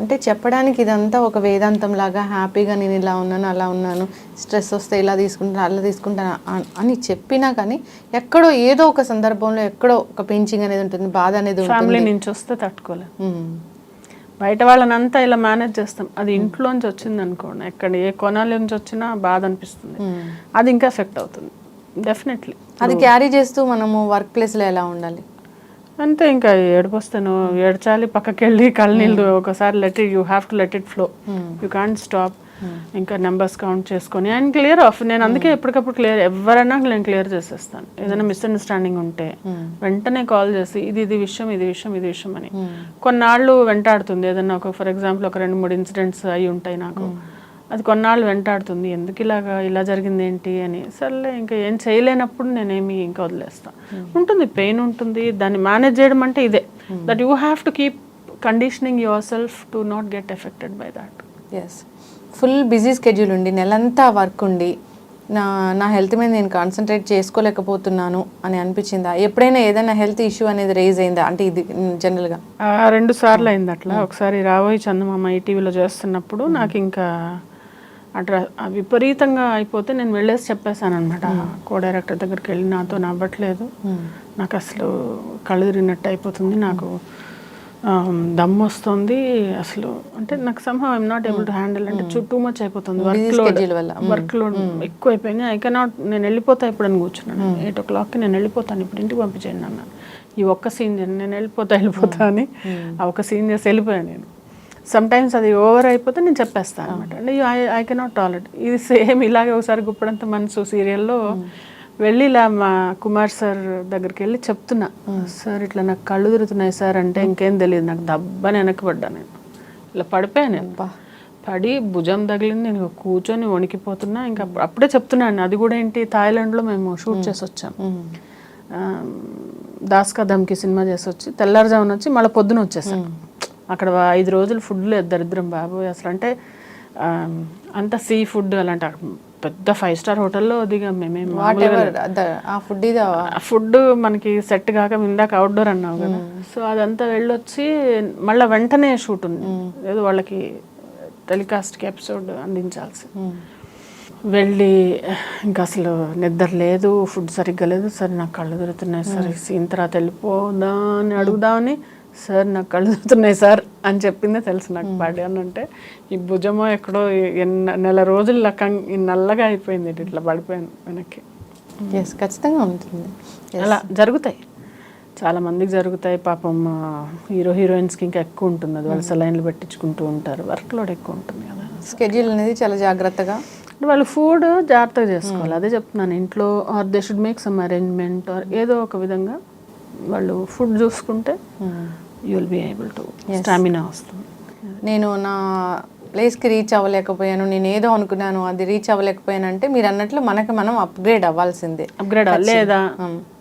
అంటే చెప్పడానికి ఇదంతా ఒక వేదాంతం లాగా హ్యాపీగా నేను ఇలా ఉన్నాను అలా ఉన్నాను, స్ట్రెస్ వస్తే ఇలా తీసుకుంటాను అలా తీసుకుంటాను అని చెప్పినా కానీ ఎక్కడో ఏదో ఒక సందర్భంలో ఎక్కడో ఒక పెంచింగ్ అనేది ఉంటుంది, బాధ అనేది ఉంటుంది. ఫ్యామిలీ నుంచి వస్తే తట్టుకోలేదు. బయట వాళ్ళనంతా ఇలా మేనేజ్ చేస్తాం. అది ఇంట్లోంచి వచ్చింది అనుకోండి, ఎక్కడ ఏ కొనాల నుంచి వచ్చినా బాధ అనిపిస్తుంది, అది ఇంకా ఎఫెక్ట్ అవుతుంది డెఫినెట్లీ. అది క్యారీ చేస్తూ మనము వర్క్ ప్లేస్లో ఎలా ఉండాలి అంతే. ఇంకా ఏడిపోస్తాను, ఏడ్చాలి, పక్కకి వెళ్ళి కళ్ళు నీళ్ళు ఒకసారి you have to let it flow, you can't stop. ఇంకా నెంబర్స్ కౌంట్ చేసుకొని అండ్ క్లియర్ ఆఫ్. నేను అందుకే ఎప్పటికప్పుడు క్లియర్, ఎవరైనా నేను క్లియర్ చేసేస్తాను. ఏదైనా మిస్అండర్స్టాండింగ్ ఉంటే వెంటనే కాల్ చేసి ఇది విషయం అని. కొన్నాళ్ళు వెంటాడుతుంది ఏదన్నా ఒక, ఫర్ ఎగ్జాంపుల్ ఒక 2-3 ఇన్సిడెంట్స్ అయి ఉంటాయి నాకు, అది కొన్నాళ్ళు వెంటాడుతుంది, ఎందుకు ఇలా జరిగింది ఏంటి అని. సర్లే ఇంకా ఏం చేయలేనప్పుడు నేనేమి ఇంకా వదిలేస్తాను. ఉంటుంది, పెయిన్ ఉంటుంది, దాన్ని మేనేజ్ చేయడం అంటే ఇదే, that you have to keep conditioning yourself to not get affected by that. Yes, full busy schedule ఉండి నెలంతా వర్క్ ఉండి నా హెల్త్ మీద నేను కాన్సన్ట్రేట్ చేసుకోలేకపోతున్నాను అని అనిపించిందా? ఎప్పుడైనా ఏదైనా హెల్త్ ఇష్యూ అనేది రేజ్ అయిందా? అంటే ఇది జనరల్గా 2 సార్లు అయింది అట్లా. ఒకసారి రాబోయే చందమామ ఈటీవీలో చేస్తున్నప్పుడు నాకు ఇంకా అట్లా విపరీతంగా అయిపోతే నేను వెళ్ళేసి చెప్పేశాను అనమాట. కో డైరెక్టర్ దగ్గరికి వెళ్ళి నాతో నవ్వట్లేదు, నాకు అసలు కళ్ళు తిరిగినట్టు అయిపోతుంది, నాకు దమ్ము వస్తుంది అసలు. అంటే నాకు somehow I'm not able to handle. అంటే టూ మచ్ అయిపోతుంది, వర్క్ లోడ్ ఎక్కువ అయిపోయింది. ఐ కెనాట్, నేను వెళ్ళిపోతా ఇప్పుడు అని కూర్చున్నాను. 8 o'clockకి నేను వెళ్ళిపోతాను, ఇప్పుడు ఇంటికి పంపించేయండి అన్న. ఈ ఒక్క సీన్ నేను వెళ్ళిపోతా అని ఆ ఒక్క సీన్ చేసి వెళ్ళిపోయాను నేను. సమ్టైమ్స్ అది ఓవర్ అయిపోతే నేను చెప్పేస్తాను అనమాట. అంటే ఐ కెనాట్ టాలరేట్. ఇది సేమ్ ఇలాగే ఒకసారి గుప్పడంత మనసు సీరియల్లో వెళ్ళి ఇలా మా కుమార్ సార్ దగ్గరికి వెళ్ళి చెప్తున్నా, సార్ ఇట్లా నాకు కళ్ళు తిరుగుతున్నాయి సార్ అంటే, ఇంకేం తెలియదు నాకు, దబ్బని వెనక్కి పడ్డా నేను, ఇలా పడిపోయాను నేను. పడి భుజం తగిలింది, నేను కూర్చొని వణికిపోతున్నా. ఇంకా అప్పుడే చెప్తున్నాను, అది కూడా ఏంటి, థాయిలాండ్లో మేము షూట్ చేసి వచ్చాం, దాస్ కా ధమ్కి సినిమా చేసి వచ్చి తెల్లారుజామున వచ్చి మళ్ళీ పొద్దున వచ్చేసాం. అక్కడ 5 రోజులు ఫుడ్ లేదు, దరిద్రం బాబోయ్ అసలు. అంటే అంత సీ ఫుడ్ అలాంటి పెద్ద 5-star హోటల్లో దిగాం మేమేం. ఫుడ్ మనకి సెట్ కాక ఇందాక అవుట్డోర్ అన్నావు కదా, సో అదంతా వెళ్ళొచ్చి మళ్ళీ వెంటనే షూట్ ఉంది, ఏదో వాళ్ళకి టెలికాస్ట్కి ఎపిసోడ్ అందించాల్సి. వెళ్ళి ఇంకా అసలు నిద్ర లేదు, ఫుడ్ సరిగ్గా లేదు. సరే నాకు కళ్ళు తిరుగుతున్నాయి సార్, సీన్ తర్వాత వెళ్ళిపోదా అని అడుగుదామని, సార్ నాకు కళ్ళు తిరుగుతున్నాయి సార్ అని చెప్పిందే తెలుసు నాకు. పడాను అంటే ఈ భుజమో ఎక్కడో నెల రోజులు నల్లగా అయిపోయింది, ఇట్లా పడిపోయాను వెనక్కి. ఎస్, ఖచ్చితంగా ఉంటుంది. అలా జరుగుతాయి, చాలా మందికి జరుగుతాయి. పాపం హీరోయిన్స్కి ఇంకా ఎక్కువ ఉంటుంది అది, వాళ్ళు సెలైన్లు పెట్టించుకుంటూ ఉంటారు, వర్క్ లోడ్ ఎక్కువ ఉంటుంది కదా. స్కెడ్యూల్ అనేది చాలా జాగ్రత్తగా, వాళ్ళు ఫుడ్ జాగ్రత్తగా చేసుకోవాలి, అదే చెప్తున్నాను. ఇంట్లో or they should make some arrangement or ఏదో ఒక విధంగా వాళ్ళు ఫుడ్ చూసుకుంటే you will be able to stamina వస్తుంది. నేను నా ప్లేస్కి రీచ్ అవ్వలేకపోయాను, నేను ఏదో అనుకున్నాను అది రీచ్ అవ్వలేకపోయాను అంటే మీరు అన్నట్లు మనకి మనం అప్గ్రేడ్ అవ్వాల్సిందే. అప్గ్రేడ్ లేదా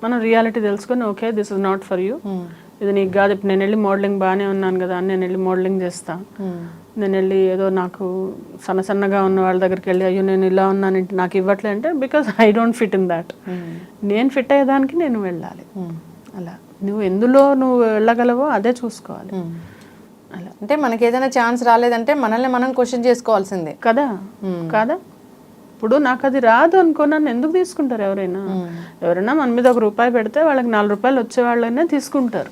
మనం రియాలిటీ తెలుసుకొని okay this is not for you, ఇది నీకు కాదు. ఇప్పుడు నేను వెళ్ళి మోడలింగ్ బాగానే ఉన్నాను కదా అని నేను వెళ్ళి మోడలింగ్ చేస్తా, నేను వెళ్ళి ఏదో నాకు సన్నగా ఉన్న వాళ్ళ దగ్గరికి వెళ్ళి అయ్యో నేను ఇలా ఉన్నాను నాకు ఇవ్వట్లే అంటే because I don't fit in that. నేను ఫిట్ అయ్యేదానికి నేను వెళ్ళాలి. అలా నువ్వు ఎందులో నువ్వు వెళ్ళగలవో అదే చూసుకోవాలి. అలా అంటే మనకి ఏదైనా ఛాన్స్ రాలేదంటే మనల్ని మనం క్వశ్చన్ చేసుకోవాల్సిందే కదా. కాదా, ఇప్పుడు నాకు అది రాదు అనుకో నన్ను ఎందుకు తీసుకుంటారు ఎవరైనా? ఎవరైనా మన మీద ₹1 పెడితే వాళ్ళకి ₹4 వచ్చే వాళ్ళనే తీసుకుంటారు.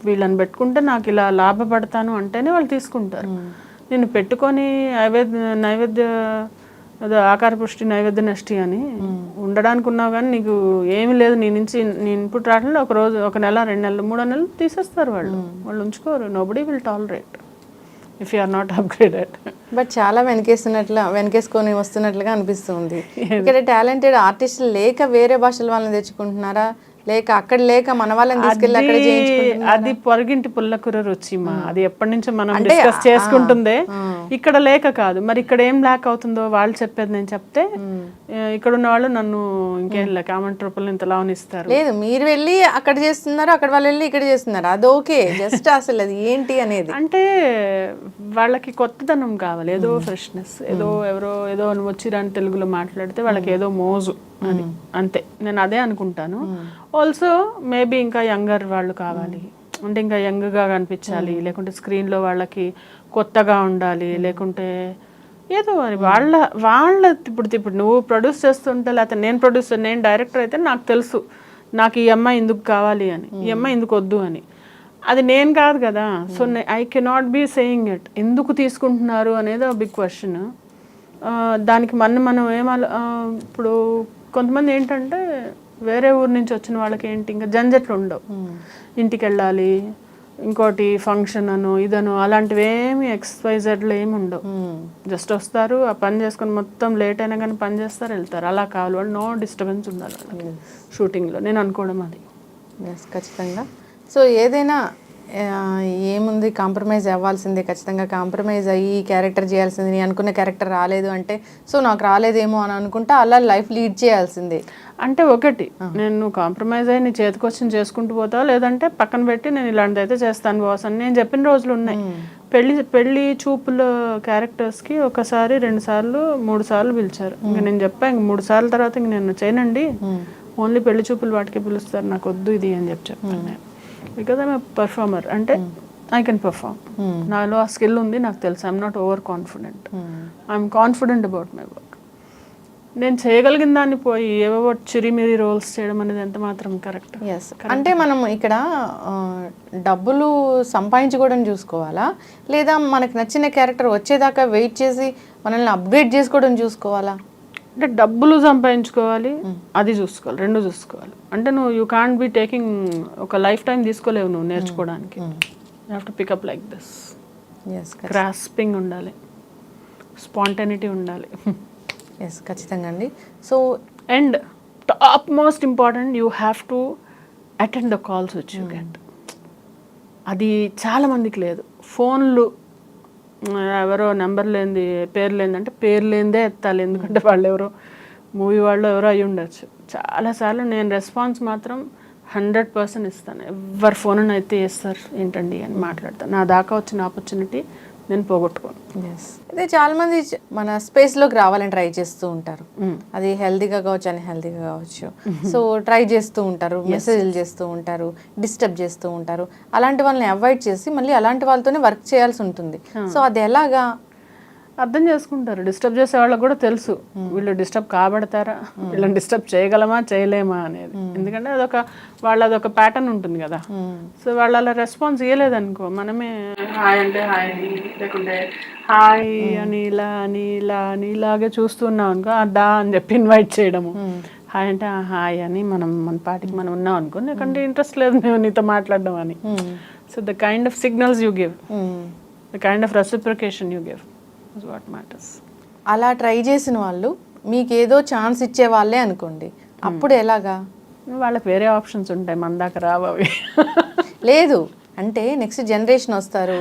వీళ్ళని పెట్టుకుంటే నాకు ఇలా లాభపడతాను అంటేనే వాళ్ళు తీసుకుంటారు. నేను పెట్టుకొని నైవేద్య అదో ఆకార పుష్టి నైవేద్య నష్టి అని ఉండడానికి ఉన్నావు కానీ నీకు ఏమీ లేదు, నీ నుంచి నీ ఇన్పుట్ రావడంలో ఒక రోజు, ఒక నెల, 2 నెలలు, 3 నెలలు తీసేస్తారు వాళ్ళు ఉంచుకోరు. Nobody will tolerate if you are not upgraded. But చాలా వెనకేసుకొని వస్తున్నట్లుగా అనిపిస్తుంది. ఇక్కడ టాలెంటెడ్ ఆర్టిస్టులు లేక వేరే భాషల వాళ్ళని తెచ్చుకుంటున్నారా, లేక అక్కడ లేక మన వాళ్ళని తీసుకెళ్ళి అక్కడ చేయించుకుంటున్నారా? అది పొరగింటి పుల్లకూర రుచి మా, అది ఎప్పటి నుంచో మనం డిస్కస్ చేసుకుంటుందే. ఇక్కడ లేక కాదు, మరి ఇక్కడ ఏం ల్యాక్ అవుతుందో వాళ్ళు చెప్పేది నేను చెప్తే ఇక్కడ ఉన్న వాళ్ళు నన్ను ఇంకేం కామెంట్ రూపంలో ఇంతలా ఇస్తారు. లేదు, మీరు వెళ్ళి అక్కడ చేస్తున్నారు, అక్కడ వాళ్ళు వెళ్ళి ఇక్కడ చేస్తున్నారు, అది ఓకే. జస్ట్ అసలు అది ఏంటి అనేది అంటే వాళ్ళకి కొత్తదనం కావాలి, ఏదో ఫ్రెష్నెస్, ఏదో ఎవరో ఏదో వచ్చిరాని తెలుగులో మాట్లాడితే వాళ్ళకి ఏదో మోజు అని, అంతే. నేను అదే అనుకుంటాను. ఆల్సో మేబీ ఇంకా యంగర్ వాళ్ళు కావాలి అంటే ఇంకా యంగ్గా కనిపించాలి, లేకుంటే స్క్రీన్లో వాళ్ళకి కొత్తగా ఉండాలి, లేకుంటే ఏదో అని వాళ్ళ ఇప్పుడు నువ్వు ప్రొడ్యూస్ చేస్తుంటే, లేకపోతే నేను డైరెక్టర్ అయితే నాకు తెలుసు నాకు ఈ అమ్మాయి ఎందుకు కావాలి అని, ఈ అమ్మాయి ఎందుకు వద్దు అని. అది నేను కాదు కదా. So I cannot be saying it. ఎందుకు తీసుకుంటున్నారు అనేది బిగ్ క్వశ్చన్. దానికి మనం ఇప్పుడు కొంతమంది ఏంటంటే వేరే ఊరు నుంచి వచ్చిన వాళ్ళకి ఏంటి ఇంకా జంజట్లు ఉండవు, ఇంటికి వెళ్ళాలి, ఇంకోటి ఫంక్షన్ అను ఇదను అలాంటివి ఏమి XYZలు ఏమి ఉండవు. జస్ట్ వస్తారు, ఆ పని చేసుకొని మొత్తం లేట్ అయినా కానీ పని చేస్తారు, వెళ్తారు. అలా కావాలి వాళ్ళు, నో డిస్టర్బెన్స్ ఉండాలి వాళ్ళకి షూటింగ్లో, నేను అనుకోవడం అది. ఖచ్చితంగా. సో ఏదైనా ఏముంది, కాంప్రమైజ్ అవ్వాల్సిందే, ఖచ్చితంగా కాంప్రమైజ్ అయ్యి ఈ క్యారెక్టర్ చేయాల్సింది. నేను అనుకున్న క్యారెక్టర్ రాలేదు అంటే సో నాకు రాలేదేమో అని అనుకుంటా అలా లైఫ్ లీడ్ చేయాల్సిందే. అంటే ఒకటి నేను కాంప్రమైజ్ అయ్యి నీ చేతికొచ్చి చేసుకుంటూ పోతావు, లేదంటే పక్కన పెట్టి నేను ఇలాంటిది అయితే చేస్తాను బాస్ అని నేను చెప్పిన రోజులు ఉన్నాయి. పెళ్లి చూపుల క్యారెక్టర్స్కి 1 సారి 2 సార్లు 3 సార్లు పిలిచారు. ఇంకా నేను చెప్పాను, ఇంక 3 సార్ల తర్వాత ఇంక నేను చేయనండి, ఓన్లీ పెళ్లి చూపులు వాటికి పిలుస్తారు, నాకు వద్దు ఇది అని చెప్పాను నేను. బికాజ్ ఐఎమ్ ఎ పర్ఫార్మర్, అంటే ఐ కెన్ పర్ఫార్మ్, నాలో ఆ స్కిల్ ఉంది, నాకు తెలుసు. I'm not over confident, I'm confident about my work. నేను చేయగలిగిన దాన్ని పోయి ఏవో చిరిమిరి రోల్స్ చేయడం అనేది ఎంత మాత్రం కరెక్ట్? అంటే మనం ఇక్కడ డబ్బులు సంపాదించుకోవడం చూసుకోవాలా, లేదా మనకు నచ్చిన క్యారెక్టర్ వచ్చేదాకా వెయిట్ చేసి మనల్ని అప్గ్రేడ్ చేసుకోవడం చూసుకోవాలా? అంటే డబ్బులు సంపాదించుకోవాలి, అది చూసుకోవాలి, 2 చూసుకోవాలి. అంటే నువ్వు యూ కాంట్ బి టేకింగ్ ఒక లైఫ్ టైం తీసుకోలేవు నువ్వు నేర్చుకోవడానికి. You have to pick up like this. Grasping ఉండాలి, స్పాంటనిటీ ఉండాలి. ఖచ్చితంగా అండి. So and top most important, you have to attend the calls which you get. అది చాలా మందికి లేదు. ఫోన్లు ఎవరో నెంబర్ లేనిది, పేరు లేనిది అంటే పేరు లేనిదే ఎత్తాలి, ఎందుకంటే వాళ్ళు ఎవరో మూవీ వాళ్ళు ఎవరో అయి ఉండొచ్చు. చాలాసార్లు నేను రెస్పాన్స్ మాత్రం 100% ఇస్తాను. ఎవరి ఫోన్ అయితే చేస్తారు ఏంటండి అని మాట్లాడతాను. నా దాకా వచ్చిన ఆపర్చునిటీ నేను పోగొట్టుకోను. అయితే చాలా మంది మన స్పేస్లోకి రావాలని ట్రై చేస్తూ ఉంటారు, అది హెల్తీగా కావచ్చు అన్హెల్తీగా కావచ్చు. సో ట్రై చేస్తూ ఉంటారు, మెసేజ్లు చేస్తూ ఉంటారు, డిస్టర్బ్ చేస్తూ ఉంటారు. అలాంటి వాళ్ళని అవాయిడ్ చేసి మళ్ళీ అలాంటి వాళ్ళతోనే వర్క్ చేయాల్సి ఉంటుంది. సో అది ఎలాగా అర్థం చేసుకుంటారు? డిస్టర్బ్ చేసే వాళ్ళకి కూడా తెలుసు వీళ్ళు డిస్టర్బ్ కాబడతారా, వీళ్ళని డిస్టర్బ్ చేయగలమా చేయలేమా అనేది. ఎందుకంటే అదొక ప్యాటర్న్ ఉంటుంది కదా. సో వాళ్ళు అలా రెస్పాన్స్ ఇవ్వలేదనుకో, మనమే హాయ్ అంటే హాయ్ అని, లేకుంటే హాయ్ అని ఇలాగే చూస్తున్నాం అనుకో, దా అని చెప్పి ఇన్వైట్ చేయడము. హాయ్ అంటే హాయ్ అని మన పాటికి మనం ఉన్నాం అనుకో, ఎందుకంటే ఇంట్రెస్ట్ లేదు మేము నీతో మాట్లాడడం అని. So the kind of signals you give, the kind of reciprocation you give is what matters. అలా ట్రై చేసిన వాళ్ళు మీకు ఏదో ఛాన్స్ ఇచ్చే వాళ్ళే అనుకోండి, అప్పుడు ఎలాగా? వాళ్ళకి వేరే ఆప్షన్స్ ఉంటాయి, మన దాకా రావు అవి. లేదు అంటే నెక్స్ట్ జనరేషన్ వస్తారు,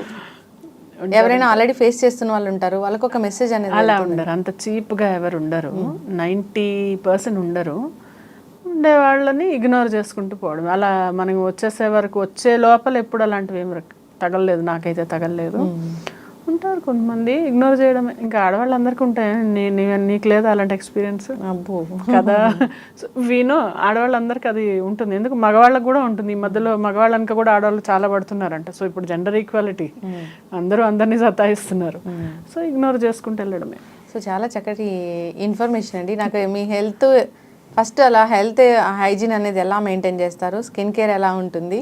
ఎవరైనా ఆల్రెడీ ఫేస్ చేస్తున్న వాళ్ళు ఉంటారు, వాళ్ళకి ఒక మెసేజ్ అనేది అలా ఉండరు, అంత చీప్గా ఎవరు ఉండరు, 90% ఉండరు. ఉండే వాళ్ళని ఇగ్నోర్ చేసుకుంటూ పోవడం. అలా మనం వచ్చేసే వరకు వచ్చే లోపల ఎప్పుడు అలాంటివి ఏమి తగలలేదు, నాకైతే తగలలేదు. ఉంటారు కొంతమంది ఇగ్నోర్ చేయడమే. ఇంకా ఆడవాళ్ళందరికీ ఉంటాయి, నీకు లేదా అలాంటి ఎక్స్పీరియన్స్ కదా? విను, ఆడవాళ్ళందరికీ అది ఉంటుంది. ఎందుకు మగవాళ్ళకి కూడా ఉంటుంది. ఈ మధ్యలో మగవాళ్ళకి కూడా ఆడవాళ్ళు చాలా పడుతున్నారంట. సో ఇప్పుడు జెండర్ ఈక్వాలిటీ, అందరూ అందరినీ సతాయిస్తున్నారు. సో ఇగ్నోర్ చేసుకుంటూ వెళ్ళడమే. సో చాలా చక్కటి ఇన్ఫర్మేషన్ అండి. నాకు మీ హెల్త్ ఫస్ట్ అలా హెల్త్ హైజీన్ అనేది ఎలా మెయింటైన్ చేస్తారు, స్కిన్ కేర్ ఎలా ఉంటుంది,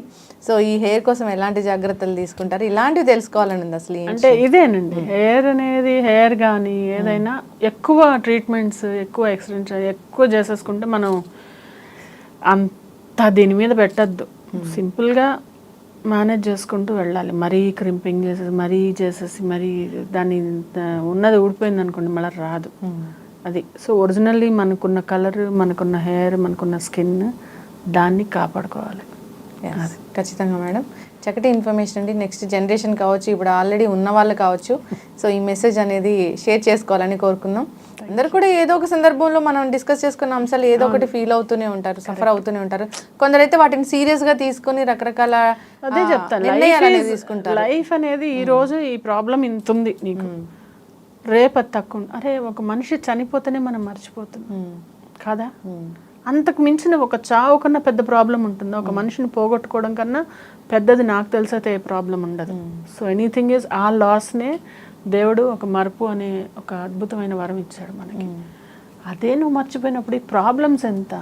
సో ఈ హెయిర్ కోసం ఎలాంటి జాగ్రత్తలు తీసుకుంటారు, ఇలాంటివి తెలుసుకోవాలని ఉంది అసలు. అంటే ఇదేనండి, హెయిర్ అనేది, హెయిర్ కానీ ఏదైనా ఎక్కువ ట్రీట్మెంట్స్, ఎక్కువ ఎక్స్టెన్షన్ ఎక్కువ చేసేసుకుంటే మనం అంత దీని మీద పెట్టద్దు. సింపుల్గా మేనేజ్ చేసుకుంటూ వెళ్ళాలి. మరీ క్రింపింగ్ చేసేసి మరీ దాన్ని ఉన్నది ఊడిపోయింది అనుకోండి మళ్ళీ రాదు అది. సో ఒరిజినల్లీ మనకున్న కలర్, మనకున్న హెయిర్, మనకున్న స్కిన్, దాన్ని కాపాడుకోవాలి. ఖచ్చితంగా మేడం, చక్కటి ఇన్ఫర్మేషన్ అండి. నెక్స్ట్ జనరేషన్ కావచ్చు, ఇప్పుడు ఆల్రెడీ ఉన్న వాళ్ళు కావచ్చు, సో ఈ మెసేజ్ అనేది షేర్ చేసుకోవాలని కోరుకుందాం. అందరు కూడా ఏదో ఒక సందర్భంలో మనం డిస్కస్ చేసుకున్న అంశాలు ఏదో ఒకటి ఫీల్ అవుతూనే ఉంటారు, సఫర్ అవుతూనే ఉంటారు. కొందరైతే వాటిని సీరియస్గా తీసుకొని రకరకాల అదే చెప్తాను, లైఫ్ అనేది ఈ రోజు ఈ ప్రాబ్లం ఇంత ఉంది నీకు, రేపు అది తక్కువ. అరే ఒక మనిషి చనిపోతేనే మనం మర్చిపోతున్నాం కదా, అంతకు మించిన ఒక చావు కన్నా పెద్ద ప్రాబ్లం ఉంటుంది. ఒక మనిషిని పోగొట్టుకోవడం కన్నా పెద్దది నాకు తెలిసైతే ఏ ప్రాబ్లం ఉండదు. సో ఎనీథింగ్ ఈజ్, ఆ లాస్నే దేవుడు ఒక మరుపు అనే ఒక అద్భుతమైన వరం ఇచ్చాడు మనకి. అదే నువ్వు మర్చిపోయినప్పుడు ఈ ప్రాబ్లమ్స్ ఎంత,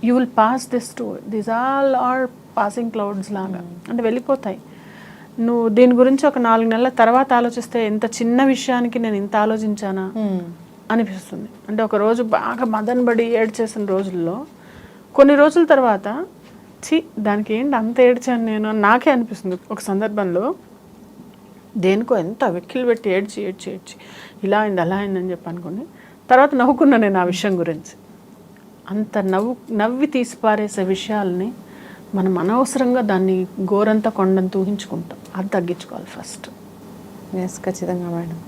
you will pass this too, this all are passing clouds లాగా, అంటే వెళ్ళిపోతాయి. నువ్వు దీని గురించి ఒక 4 నెలల తర్వాత ఆలోచిస్తే ఎంత చిన్న విషయానికి నేను ఇంత ఆలోచించానా అనిపిస్తుంది. అంటే ఒక రోజు బాగా మదనబడి ఏడ్చేసిన రోజుల్లో కొన్ని రోజుల తర్వాత దానికి ఏంటి అంత ఏడ్చాను నేను అని నాకే అనిపిస్తుంది. ఒక సందర్భంలో దేనికో ఎంత వెక్కిలు పెట్టి ఏడ్చి ఇలా అయింది అలా అయిందని చెప్పి అనుకోండి, తర్వాత నవ్వుకున్నా నేను ఆ విషయం గురించి. అంత నవ్వి తీసి పారేసే విషయాల్ని మనం అనవసరంగా దాన్ని గోరంతా కొండంత ఊహించుకుంటాం. అది తగ్గించుకోవాలి ఫస్ట్. ఎస్, ఖచ్చితంగా మేడం.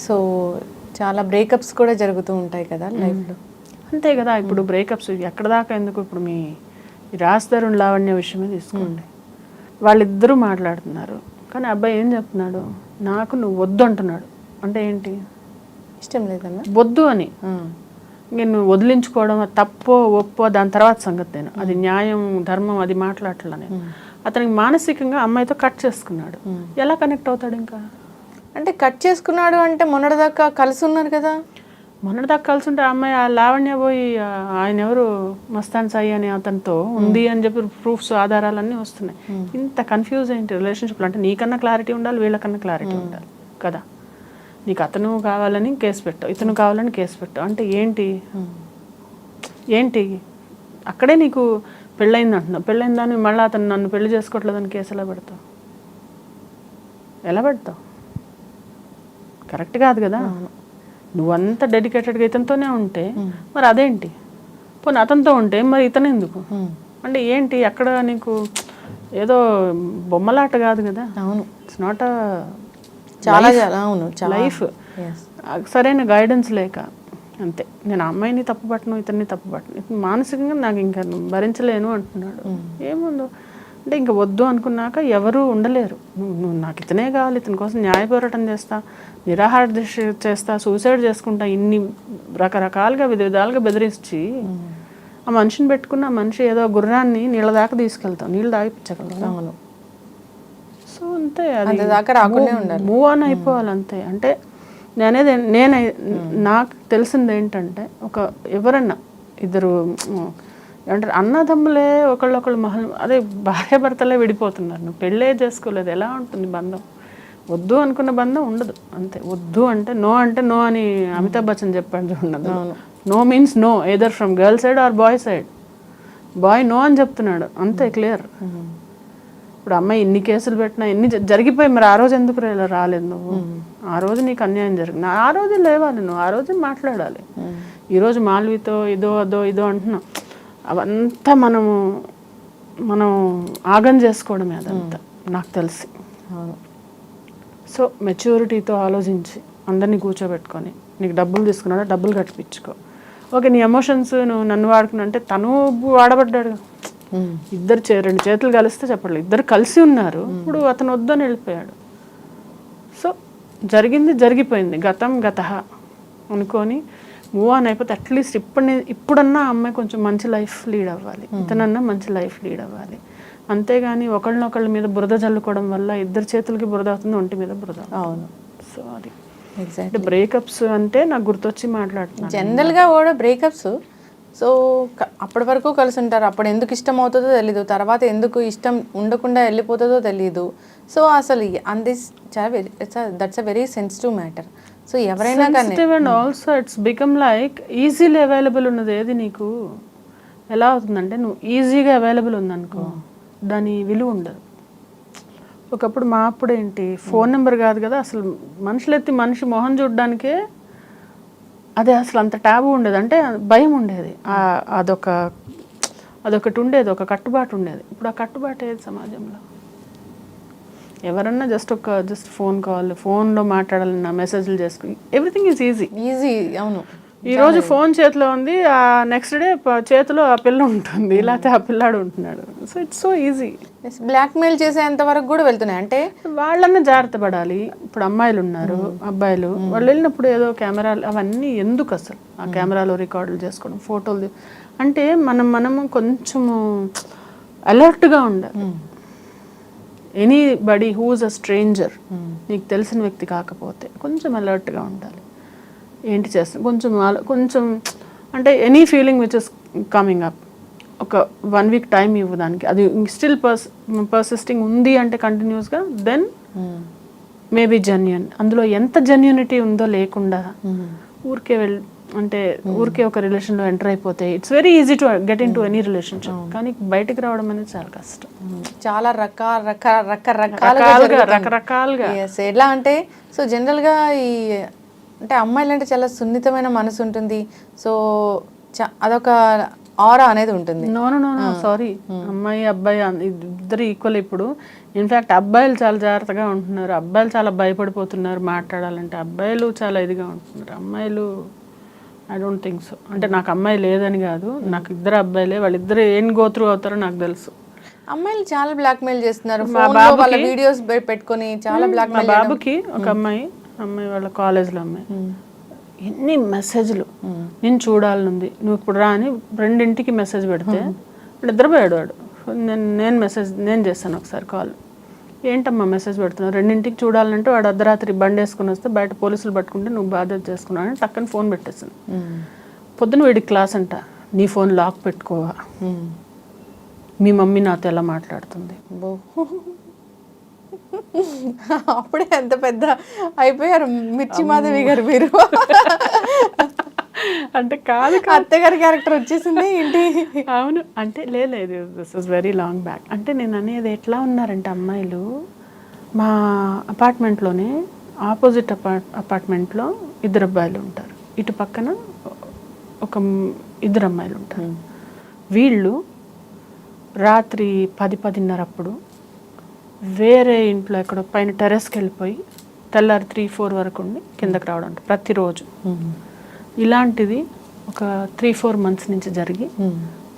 సో చాలా బ్రేకప్స్ కూడా జరుగుతూ ఉంటాయి కదా లైఫ్లో. అంతే కదా, ఇప్పుడు బ్రేకప్స్ ఎక్కడ దాకా ఎందుకు, ఇప్పుడు మీ రాజధరుణ్ లావణ్య విషయమే తీసుకోండి. వాళ్ళిద్దరూ మాట్లాడుతున్నారు, కానీ అబ్బాయి ఏం చెప్తున్నాడు, నాకు నువ్వు వద్దు అంటున్నాడు. అంటే ఏంటి, ఇష్టం లేదన్నా వద్దు అని. నేను వదిలించుకోవడం తప్పో ఒప్పో దాని తర్వాత సంగతి, నేను అది న్యాయం ధర్మం అది మాట్లాడట్లా నేను. అతనికి మానసికంగా అమ్మాయితో కట్ చేసుకున్నాడు. ఎలా కనెక్ట్ అవుతాడు ఇంకా? అంటే కట్ చేసుకున్నాడు అంటే మొన్నటిదాకా కలిసి ఉన్నారు కదా. మొన్నటిదాకా కలిసి ఉంటే అమ్మాయి ఆ లావణ్య పోయి ఆయన ఎవరు మస్తాన్ సాయి అని అతనితో ఉంది అని చెప్పి ప్రూఫ్స్ ఆధారాలన్నీ వస్తున్నాయి. ఇంత కన్ఫ్యూజ్ ఏంటి రిలేషన్షిప్లో? అంటే నీకన్నా క్లారిటీ ఉండాలి, వీళ్ళకన్నా క్లారిటీ ఉండాలి కదా. నీకు అతను కావాలని కేసు పెట్టావు, ఇతను కావాలని కేసు పెట్టావు, అంటే ఏంటి అక్కడే నీకు పెళ్ళయింది అంటున్నావు. పెళ్ళయిందని మళ్ళీ అతను నన్ను పెళ్లి చేసుకోవట్లేదని కేసు ఎలా పెడతావు? కరెక్ట్ కాదు కదా. నువ్వంత డెడికేటెడ్గా ఇతనితోనే ఉంటే మరి అదేంటి, పోనీ అతనితో ఉంటే మరి ఇతను ఎందుకు? అంటే ఏంటి అక్కడ నీకు ఏదో బొమ్మలాట కాదు కదా. అవును, ఇట్స్ నాట్ చాలా అవును లైఫ్. సరైన గైడెన్స్ లేక అంతే. నేను అమ్మాయిని తప్పుపట్టను, ఇతన్ని తప్పుపట్టను, మానసికంగా నాకు ఇంకా భరించలేను అంటున్నాడు. ఏముందో అంటే ఇంకా వద్దు అనుకున్నాక ఎవరు ఉండలేరు. నువ్వు నాకు ఇతనే కావాలి, ఇతని కోసం న్యాయ పోరాటం చేస్తా, నిరాహార దీక్ష చేస్తా, సూసైడ్ చేసుకుంటా, ఇన్ని రకరకాలుగా విధాలుగా బెదిరించి ఆ మనిషిని పెట్టుకున్న ఆ మనిషి ఏదో గుర్రాన్ని నీళ్ళ దాకా తీసుకెళ్తాం, నీళ్ళు తాగిపించగలుగుతాం. సో అంతే, అది మూవ్ ఆన్ అయిపోవాలి అంతే. అంటే నాకు తెలిసింది ఏంటంటే, ఎవరన్నా ఇద్దరు అంటే అన్నదమ్ములే ఒకళ్ళొకళ్ళు అదే భార్య భర్తలే విడిపోతున్నారు. నువ్వు పెళ్ళే చేసుకోలేదు, ఎలా ఉంటుంది బంధం? వద్దు అనుకున్న బంధం ఉండదు అంతే. వద్దు అంటే నో అని అమితాబ్ బచ్చన్ చెప్పాడు చూడదు. No means no, either from girl side or boy side. Boy no అని చెప్తున్నాడు అంతే, క్లియర్. ఇప్పుడు అమ్మాయి ఇన్ని కేసులు పెట్టినా ఎన్ని జరిగిపోయి, మరి ఆ రోజు ఎందుకు రాలేదు నువ్వు? ఆ రోజు నీకు అన్యాయం జరిగింది, ఆ రోజే లేవాలి నువ్వు, ఆ రోజే మాట్లాడాలి. ఈరోజు మాల్వితో ఇదో అంటున్నాం, అవంతా మనం ఆగం చేసుకోవడమే అదంతా నాకు తెలిసి. సో మెచ్యూరిటీతో ఆలోచించి అందరినీ కూర్చోబెట్టుకొని నీకు డబ్బులు తీసుకున్నాడా డబ్బులు కట్టిపించుకో. ఓకే నీ ఎమోషన్స్ నువ్వు నన్ను వాడుకున్నా అంటే తను వాడబడ్డాడు. ఇద్దరు రెండు చేతులు కలిస్తే చెప్పట్లేదు, ఇద్దరు కలిసి ఉన్నారు. ఇప్పుడు అతను వద్దని వెళ్ళిపోయాడు. సో జరిగింది జరిగిపోయింది, గతం గతః అనుకొని మూవ్ ఆన్ అయిపోతే అట్లీస్ట్ ఇప్పుడన్నా అమ్మాయి కొంచెం మంచి లైఫ్ లీడ్ అవ్వాలి, ఇతనన్నా మంచి లైఫ్ లీడ్ అవ్వాలి. అంతేగాని ఒకళ్ళనొకళ్ళ మీద బురద చల్లుకోవడం వల్ల ఇద్దరు చేతులకి బురద అవుతుంది, ఒంటి మీద బురద. అవును. సో అది ఎగ్జాక్ట్ బ్రేకప్స్ అంటే నాకు గుర్తొచ్చి మాట్లాడుతున్నాను. జనరల్గా కూడా బ్రేకప్స్ సో అప్పటి వరకు కలిసి ఉంటారు, అప్పుడు ఎందుకు ఇష్టం అవుతుందో తెలీదు, తర్వాత ఎందుకు ఇష్టం ఉండకుండా వెళ్ళిపోతుందో తెలీదు. సో అసలు that's a very sensitive matter. So ఎవరైనా కానీ and also it's become like easily available ఉన్నది ఏది నీకు ఎలా అవుతుందంటే నువ్వు ఈజీగా అవైలబుల్ ఉందనుకో దాని విలువ ఉండదు. ఒకప్పుడు మా అప్పుడు ఏంటి ఫోన్ నెంబర్ కాదు కదా అసలు, మనుషులు ఎత్తి మనిషి మొహం చూడడానికే అదే అసలు అంత ట్యాబు ఉండేది, అంటే భయం ఉండేది. అదొకటి ఉండేది, ఒక కట్టుబాటు ఉండేది. ఇప్పుడు ఆ కట్టుబాటు ఏది సమాజంలో? ఎవరన్నా జస్ట్ ఫోన్ కాల్, ఫోన్లో మాట్లాడాలన్నా మెసేజ్లు చేసుకుని ఎవ్రీథింగ్ ఈజ్ ఈజీ. అవును. ఈరోజు ఫోన్ చేతిలో ఉంది, ఆ నెక్స్ట్ డే చేతిలో ఆ పిల్ల ఉంటుంది, లేకపోతే ఆ పిల్లాడు ఉంటున్నాడు. So it's so easy. Blackmail చేసేంత వరకు కూడా వెళ్తున్నాయి. అంటే వాళ్ళన్నా జాగ్రత్త పడాలి. ఇప్పుడు అమ్మాయిలు ఉన్నారు, అబ్బాయిలు, వాళ్ళు వెళ్ళినప్పుడు ఏదో కెమెరాలు అవన్నీ ఎందుకు అసలు ఆ కెమెరాలో రికార్డులు చేసుకోవడం, ఫోటోలు అంటే మనము కొంచెము అలర్ట్గా ఉండాలి. ఎనీబడి హూజ్ అ స్ట్రేంజర్, నీకు తెలిసిన వ్యక్తి కాకపోతే కొంచెం అలర్ట్గా ఉండాలి. ఏంటి చేస్తాం కొంచెం అంటే any feeling which is coming up ఒక 1 వీక్ టైం ఇవ్వు దానికి, అది స్టిల్ పర్సిస్టింగ్ ఉంది అంటే కంటిన్యూస్గా, దెన్ మేబీ జెన్యూన్. అందులో ఎంత జెన్యూనిటీ ఉందో లేకుండా ఊరికే ఒక రిలేషన్లో ఎంటర్ అయిపోతే it's very easy to get in to any relationship. కానీ బయటకు రావడం అనేది చాలా కష్టం. చాలా రకరకాలుగా ఎలా అంటే సో జనరల్గా అంటే అమ్మాయిలు అంటే చాలా సున్నితమైన మనసు ఉంటుంది. సో అదొక ఆరా అనేది ఉంటుంది. నో సారీ, అమ్మాయి అబ్బాయి ఇద్దరు ఈక్వల్. ఇప్పుడు ఇన్ఫ్యాక్ట్ అబ్బాయిలు చాలా జాగ్రత్తగా ఉంటున్నారు, అబ్బాయిలు చాలా భయపడిపోతున్నారు మాట్లాడాలంటే, అబ్బాయిలు చాలా ఇదిగా ఉంటున్నారు. అమ్మాయిలు ఐ డోంట్ థింక్ సో. అంటే నాకు అమ్మాయి లేదని కాదు, నాకు ఇద్దరు అబ్బాయిలే, వాళ్ళిద్దరు ఏం గోత్రూ అవుతారో నాకు తెలుసు. అమ్మాయిలు చాలా బ్లాక్మెయిల్ చేస్తున్నారు, వీడియోస్ పెట్టుకొని చాలా బ్లాక్మెయిల్. మా బాబుకి ఒక అమ్మాయి వాళ్ళ కాలేజ్లో అమ్మాయి ఎన్ని మెసేజ్లు, నేను చూడాలనుంది నువ్వు ఇప్పుడు రా అని 2ంటికి మెసేజ్ పెడితే నిద్రపోయాడు వాడు. నేను చేస్తాను ఒకసారి కాల్, ఏంటమ్మా మెసేజ్ పెడుతున్నావు, 2ంటికి చూడాలంటే వాడు అర్ధరాత్రి బండి వేసుకుని వస్తే బయట పోలీసులు పట్టుకుంటే నువ్వు బాధ్యత చేసుకున్నావు అని టక్కని ఫోన్ పెట్టేస్తాను. పొద్దున వీడికి క్లాస్ అంట, నీ ఫోన్ లాక్ పెట్టుకోవా, మీ మమ్మీ నాతో ఎలా మాట్లాడుతుంది. అప్పుడే ఎంత పెద్ద అయిపోయారు మిర్చి మాధవి గారు మీరు. అంటే కాదు అత్తగారి క్యారెక్టర్ వచ్చేసింది ఏంటి? అవును, అంటే లేదు this is very long back. అంటే నేను అనేది ఎట్లా ఉన్నారంటే అమ్మాయిలు, మా అపార్ట్మెంట్లోనే ఆపోజిట్ అపార్ట్మెంట్లో 2 అబ్బాయిలు ఉంటారు, ఇటు పక్కన ఒక 2 అమ్మాయిలు ఉంటారు. వీళ్ళు రాత్రి 10-10:30 అప్పుడు వేరే ఇంట్లో ఎక్కడో పైన టెర్రస్కి వెళ్ళిపోయి తెల్లారి 3-4 వరకు ఉండి కిందకి రావడం ప్రతిరోజు. ఇలాంటిది ఒక 3-4 months నుంచి జరిగి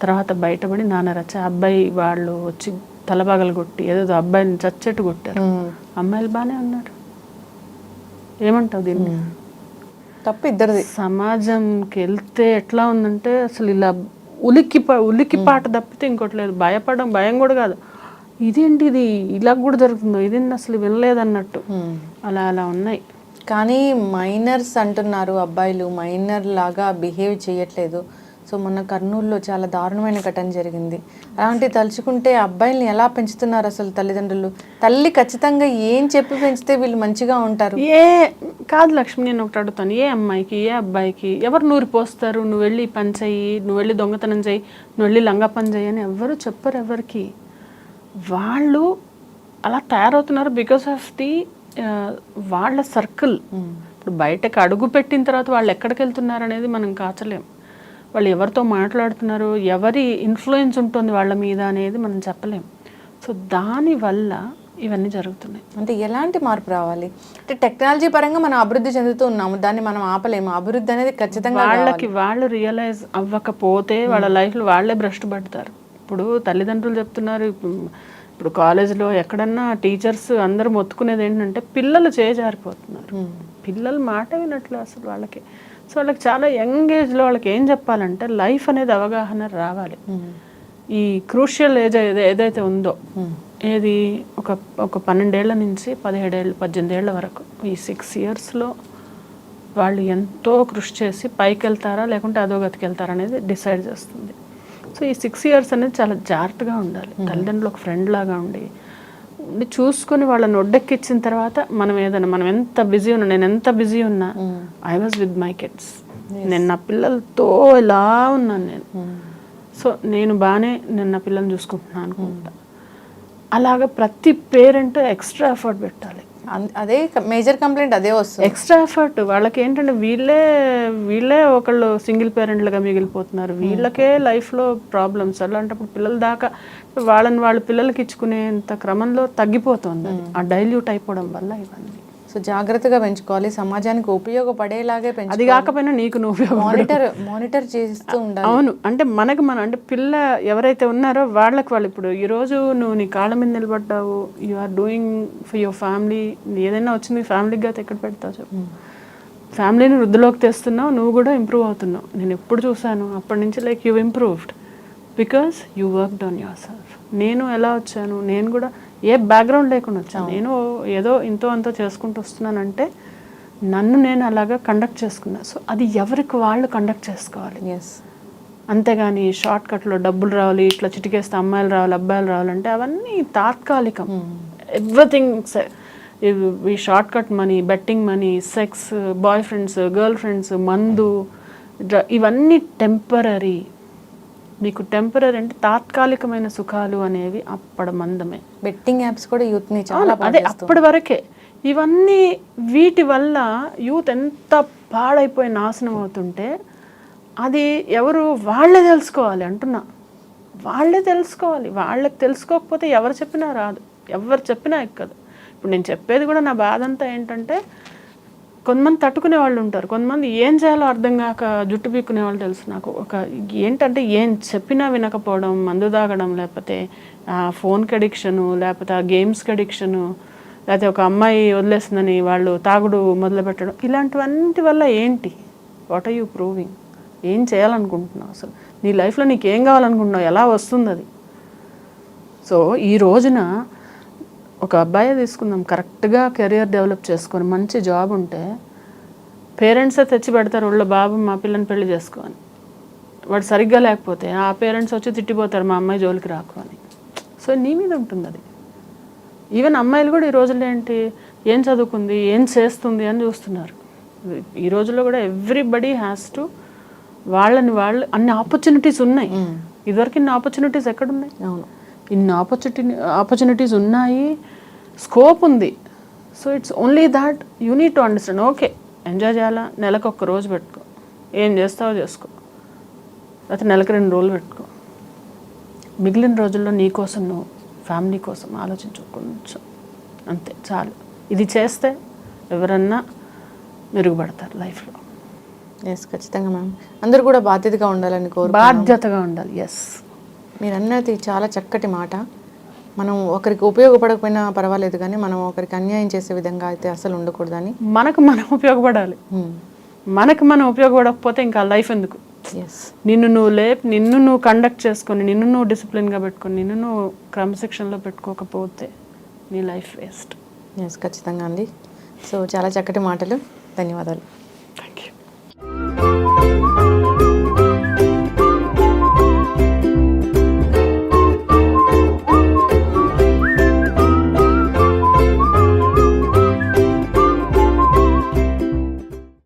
తర్వాత బయటపడి నాన్నరచ్చ అబ్బాయి వాళ్ళు వచ్చి తలబాగలు కొట్టి ఏదో అబ్బాయిని చచ్చెట్టు కొట్టారు. అమ్మాయిలు బాగానే ఉన్నారు. ఏమంటావు దీన్ని? తప్పు ఇద్దరిది. సమాజంకి వెళ్తే ఎట్లా ఉందంటే అసలు ఇలా ఉలిక్కిపాట తప్పితే ఇంకోటి లేదు. భయం కూడా కాదు, ఇదేంటి ఇది ఇలా కూడా జరుగుతుందో, ఇది అసలు వినలేదన్నట్టు అలా ఉన్నాయి. కానీ మైనర్స్ అంటున్నారు, అబ్బాయిలు మైనర్ లాగా బిహేవ్ చేయట్లేదు. సో మొన్న కర్నూలులో చాలా దారుణమైన ఘటన జరిగింది. అలాంటి తలుచుకుంటే అబ్బాయిల్ని ఎలా పెంచుతున్నారు అసలు తల్లిదండ్రులు? తల్లి ఖచ్చితంగా ఏం చెప్పి పెంచితే వీళ్ళు మంచిగా ఉంటారు? కాదు లక్ష్మి, నేను ఒకటి అడుగుతాను, ఏ అమ్మాయికి ఏ అబ్బాయికి ఎవరు నూరి పోస్తారు, నువ్వు వెళ్ళి పని చెయ్యి, నువ్వు వెళ్ళి దొంగతనం చెయ్యి, నువ్వు వెళ్ళి లంగా పని చెయ్యి అని ఎవరు చెప్పరు ఎవరికి. వాళ్ళు అలా తయారవుతున్నారు బికాస్ ఆఫ్ ది వాళ్ళ సర్కిల్. ఇప్పుడు బయటకు అడుగు పెట్టిన తర్వాత వాళ్ళు ఎక్కడికి వెళ్తున్నారు అనేది మనం కాచలేం. వాళ్ళు ఎవరితో మాట్లాడుతున్నారు, ఎవరి ఇన్ఫ్లుయెన్స్ ఉంటుంది వాళ్ళ మీద అనేది మనం చెప్పలేం. సో దానివల్ల ఇవన్నీ జరుగుతున్నాయి. అంటే ఎలాంటి మార్పు రావాలి? అంటే టెక్నాలజీ పరంగా మనం అభివృద్ధి చెందుతూ ఉన్నాము, దాన్ని మనం ఆపలేము. అభివృద్ధి అనేది ఖచ్చితంగా వాళ్ళు రియలైజ్ అవ్వకపోతే వాళ్ళ లైఫ్లో వాళ్ళే భ్రష్టు పడతారు. ఇప్పుడు తల్లిదండ్రులు చెప్తున్నారు, ఇప్పుడు కాలేజ్లో ఎక్కడన్నా టీచర్స్ అందరూ మొత్తుకునేది ఏంటంటే పిల్లలు చేజారిపోతున్నారు, పిల్లలు మాట వినట్లు అసలు వాళ్ళకి. సో వాళ్ళకి చాలా యంగ్ ఏజ్లో వాళ్ళకి ఏం చెప్పాలంటే లైఫ్ అనేది అవగాహన రావాలి. ఈ క్రూషియల్ ఏజ్ ఏదైతే ఉందో, ఏది ఒక 12 ఏళ్ల నుంచి 17 ఏళ్ళు 18 ఏళ్ల వరకు, ఈ 6 ఇయర్స్లో వాళ్ళు ఎంతో కృషి చేసి పైకి వెళ్తారా లేకుంటే అధోగతికి వెళ్తారా అనేది డిసైడ్ చేస్తుంది. సో ఈ 6 ఇయర్స్ అనేది చాలా జాగ్రత్తగా ఉండాలి. తల్లిదండ్రులు ఒక ఫ్రెండ్ లాగా ఉండి చూసుకొని వాళ్ళని ఒడ్డెక్కిచ్చిన తర్వాత మనం ఎంత బిజీ ఉన్నా, నేను ఎంత బిజీ ఉన్నా, I was with my kids, నేను నా పిల్లలతో ఇలా ఉన్నాను నేను. సో నేను నా పిల్లల్ని చూసుకుంటున్నాను అనుకుంటా. అలాగా ప్రతి పేరెంట్ ఎక్స్ట్రా ఎఫర్ట్ పెట్టాలి. అదే మేజర్ కంప్లైంట్ అదే వస్తుంది, ఎక్స్ట్రా ఎఫర్ట్. వాళ్ళకి ఏంటంటే వీళ్ళే ఒకళ్ళు సింగిల్ పేరెంట్లుగా మిగిలిపోతున్నారు, వీళ్ళకే లైఫ్లో ప్రాబ్లమ్స్. అలాంటప్పుడు పిల్లల దాకా వాళ్ళ పిల్లలకి ఇచ్చుకునేంత క్రమంలో తగ్గిపోతుంది, ఆ డైల్యూట్ అయిపోవడం వల్ల ఇవన్నీ. సో జాగ్రత్తగా పెంచుకోవాలి, సమాజానికి ఉపయోగపడేలాగే పెంచుకోవాలి. అది కాకపోయినా నీకు నువ్వు మానిటర్ చేస్తూ ఉండాలి. అవును, అంటే మనం అంటే పిల్ల ఎవరైతే ఉన్నారో వాళ్ళు ఇప్పుడు ఈరోజు నువ్వు నీ కాళ్ళ మీద నిలబడ్డావు, you are doing for your family. ఏదైనా వచ్చింది ఫ్యామిలీకి అయితే ఎక్కడ పెడతావు చెప్పు. ఫ్యామిలీని వృద్ధిలోకి తెస్తున్నావు, నువ్వు కూడా ఇంప్రూవ్ అవుతున్నావు. నేను ఎప్పుడు చూసాను అప్పటి నుంచి like you improved because you worked on your self. నేను ఎలా వచ్చాను, నేను కూడా ఏ బ్యాక్గ్రౌండ్ లేకుండా వచ్చాను, నేను ఏదో ఇంతో అంతో చేసుకుంటూ వస్తున్నానంటే నన్ను నేను అలాగా కండక్ట్ చేసుకున్నా. సో అది ఎవరికి వాళ్ళు కండక్ట్ చేసుకోవాలి. అంతేగాని షార్ట్ కట్లో డబ్బులు రావాలి, ఇట్లా చిటికేస్తే అమ్మాయిలు రావాలి అబ్బాయిలు రావాలంటే అవన్నీ తాత్కాలికం. ఎవ్రీథింగ్ ఈ short cut money, betting money, sex, boyfriends, girlfriends, మందు, ఇవన్నీ టెంపరీ. మీకు టెంపరీ అంటే తాత్కాలికమైన సుఖాలు అనేవి అప్పటి మందమే. బెట్టింగ్ యాప్స్ కూడా యూత్ని చాలా అదే అప్పటి వరకే. ఇవన్నీ వీటి వల్ల యూత్ ఎంత పాడైపోయి నాశనం అవుతుంటే అది ఎవరు వాళ్ళే తెలుసుకోవాలి అంటున్నా, వాళ్ళే తెలుసుకోవాలి. వాళ్ళకి తెలుసుకోకపోతే ఎవరు చెప్పినా రాదు, ఎవరు చెప్పినా ఎక్కదు. ఇప్పుడు నేను చెప్పేది కూడా నా బాధ అంతా ఏంటంటే కొంతమంది తట్టుకునే వాళ్ళు ఉంటారు, కొంతమంది ఏం చేయాలో అర్థం కాక జుట్టు పీక్కునే వాళ్ళు తెలుసు నాకు. ఏంటంటే ఏం చెప్పినా వినకపోవడం, మందు తాగడం, లేకపోతే ఫోన్కి అడిక్షను, లేకపోతే ఆ గేమ్స్కి అడిక్షను, లేకపోతే ఒక అమ్మాయి వదిలేస్తుందని వాళ్ళు తాగుడు మొదలుపెట్టడం, ఇలాంటివన్నిటి వల్ల ఏంటి, వాట్ ఆర్ యూ ప్రూవింగ్? ఏం చేయాలనుకుంటున్నావు అసలు? నీ లైఫ్లో నీకు ఏం కావాలనుకుంటున్నావు? ఎలా వస్తుంది అది? సో ఈ రోజున ఒక అబ్బాయి తీసుకుందాం, కరెక్ట్గా కెరియర్ డెవలప్ చేసుకొని మంచి జాబ్ ఉంటే పేరెంట్సే తెచ్చి పెడతారు ఒళ్ళో, బాబు మా పిల్లని పెళ్లి చేసుకో అని. వాడు సరిగ్గా లేకపోతే ఆ పేరెంట్స్ వచ్చి తిట్టిపోతారు, మా అమ్మాయి జోలికి రాకు అని. సో నీ మీద ఉంటుంది అది. ఈవెన్ అమ్మాయిలు కూడా ఈ రోజుల్లో ఏంటి, ఏం చదువుకుంది, ఏం చేస్తుంది అని చూస్తున్నారు. ఈ రోజుల్లో కూడా ఎవ్రీబడి హ్యాస్ టు వాళ్ళు అన్ని ఆపర్చునిటీస్ ఉన్నాయి. ఇదివరకు ఇన్ని ఆపర్చునిటీస్ ఎక్కడున్నాయి? అవును, ఇన్ని ఆపర్చునిటీస్ ఉన్నాయి, స్కోప్ ఉంది. So it's only that you need to understand. Okay, enjoy చేయాలా, నెలకు 1 రోజు పెట్టుకో, ఏం చేస్తావో చేసుకో, లేకపోతే నెలకు 2 రోజులు పెట్టుకో. మిగిలిన రోజుల్లో నీ కోసం నువ్వు ఫ్యామిలీ కోసం ఆలోచించు కొంచెం, అంతే చాలు. ఇది చేస్తే ఎవరన్నా మెరుగుపడతారు లైఫ్లో. ఎస్, ఖచ్చితంగా మ్యామ్. అందరూ కూడా బాధ్యతగా ఉండాలని బాధ్యతగా ఉండాలి. ఎస్, మీరు అన్నది చాలా చక్కటి మాట. మనం ఒకరికి ఉపయోగపడకపోయినా పర్వాలేదు, కానీ మనం ఒకరికి అన్యాయం చేసే విధంగా అయితే అసలు ఉండకూడదని. మనకు మనం ఉపయోగపడాలి. మనకు మనం ఉపయోగపడకపోతే ఇంకా లైఫ్ ఎందుకు? నిన్ను నువ్వు కండక్ట్ చేసుకొని, నిన్ను నువ్వు డిసిప్లిన్గా పెట్టుకొని, నిన్ను నువ్వు క్రమశిక్షణలో పెట్టుకోకపోతే నీ లైఫ్ వేస్ట్. ఎస్, ఖచ్చితంగా అండి. సో చాలా చక్కటి మాటలు, ధన్యవాదాలు.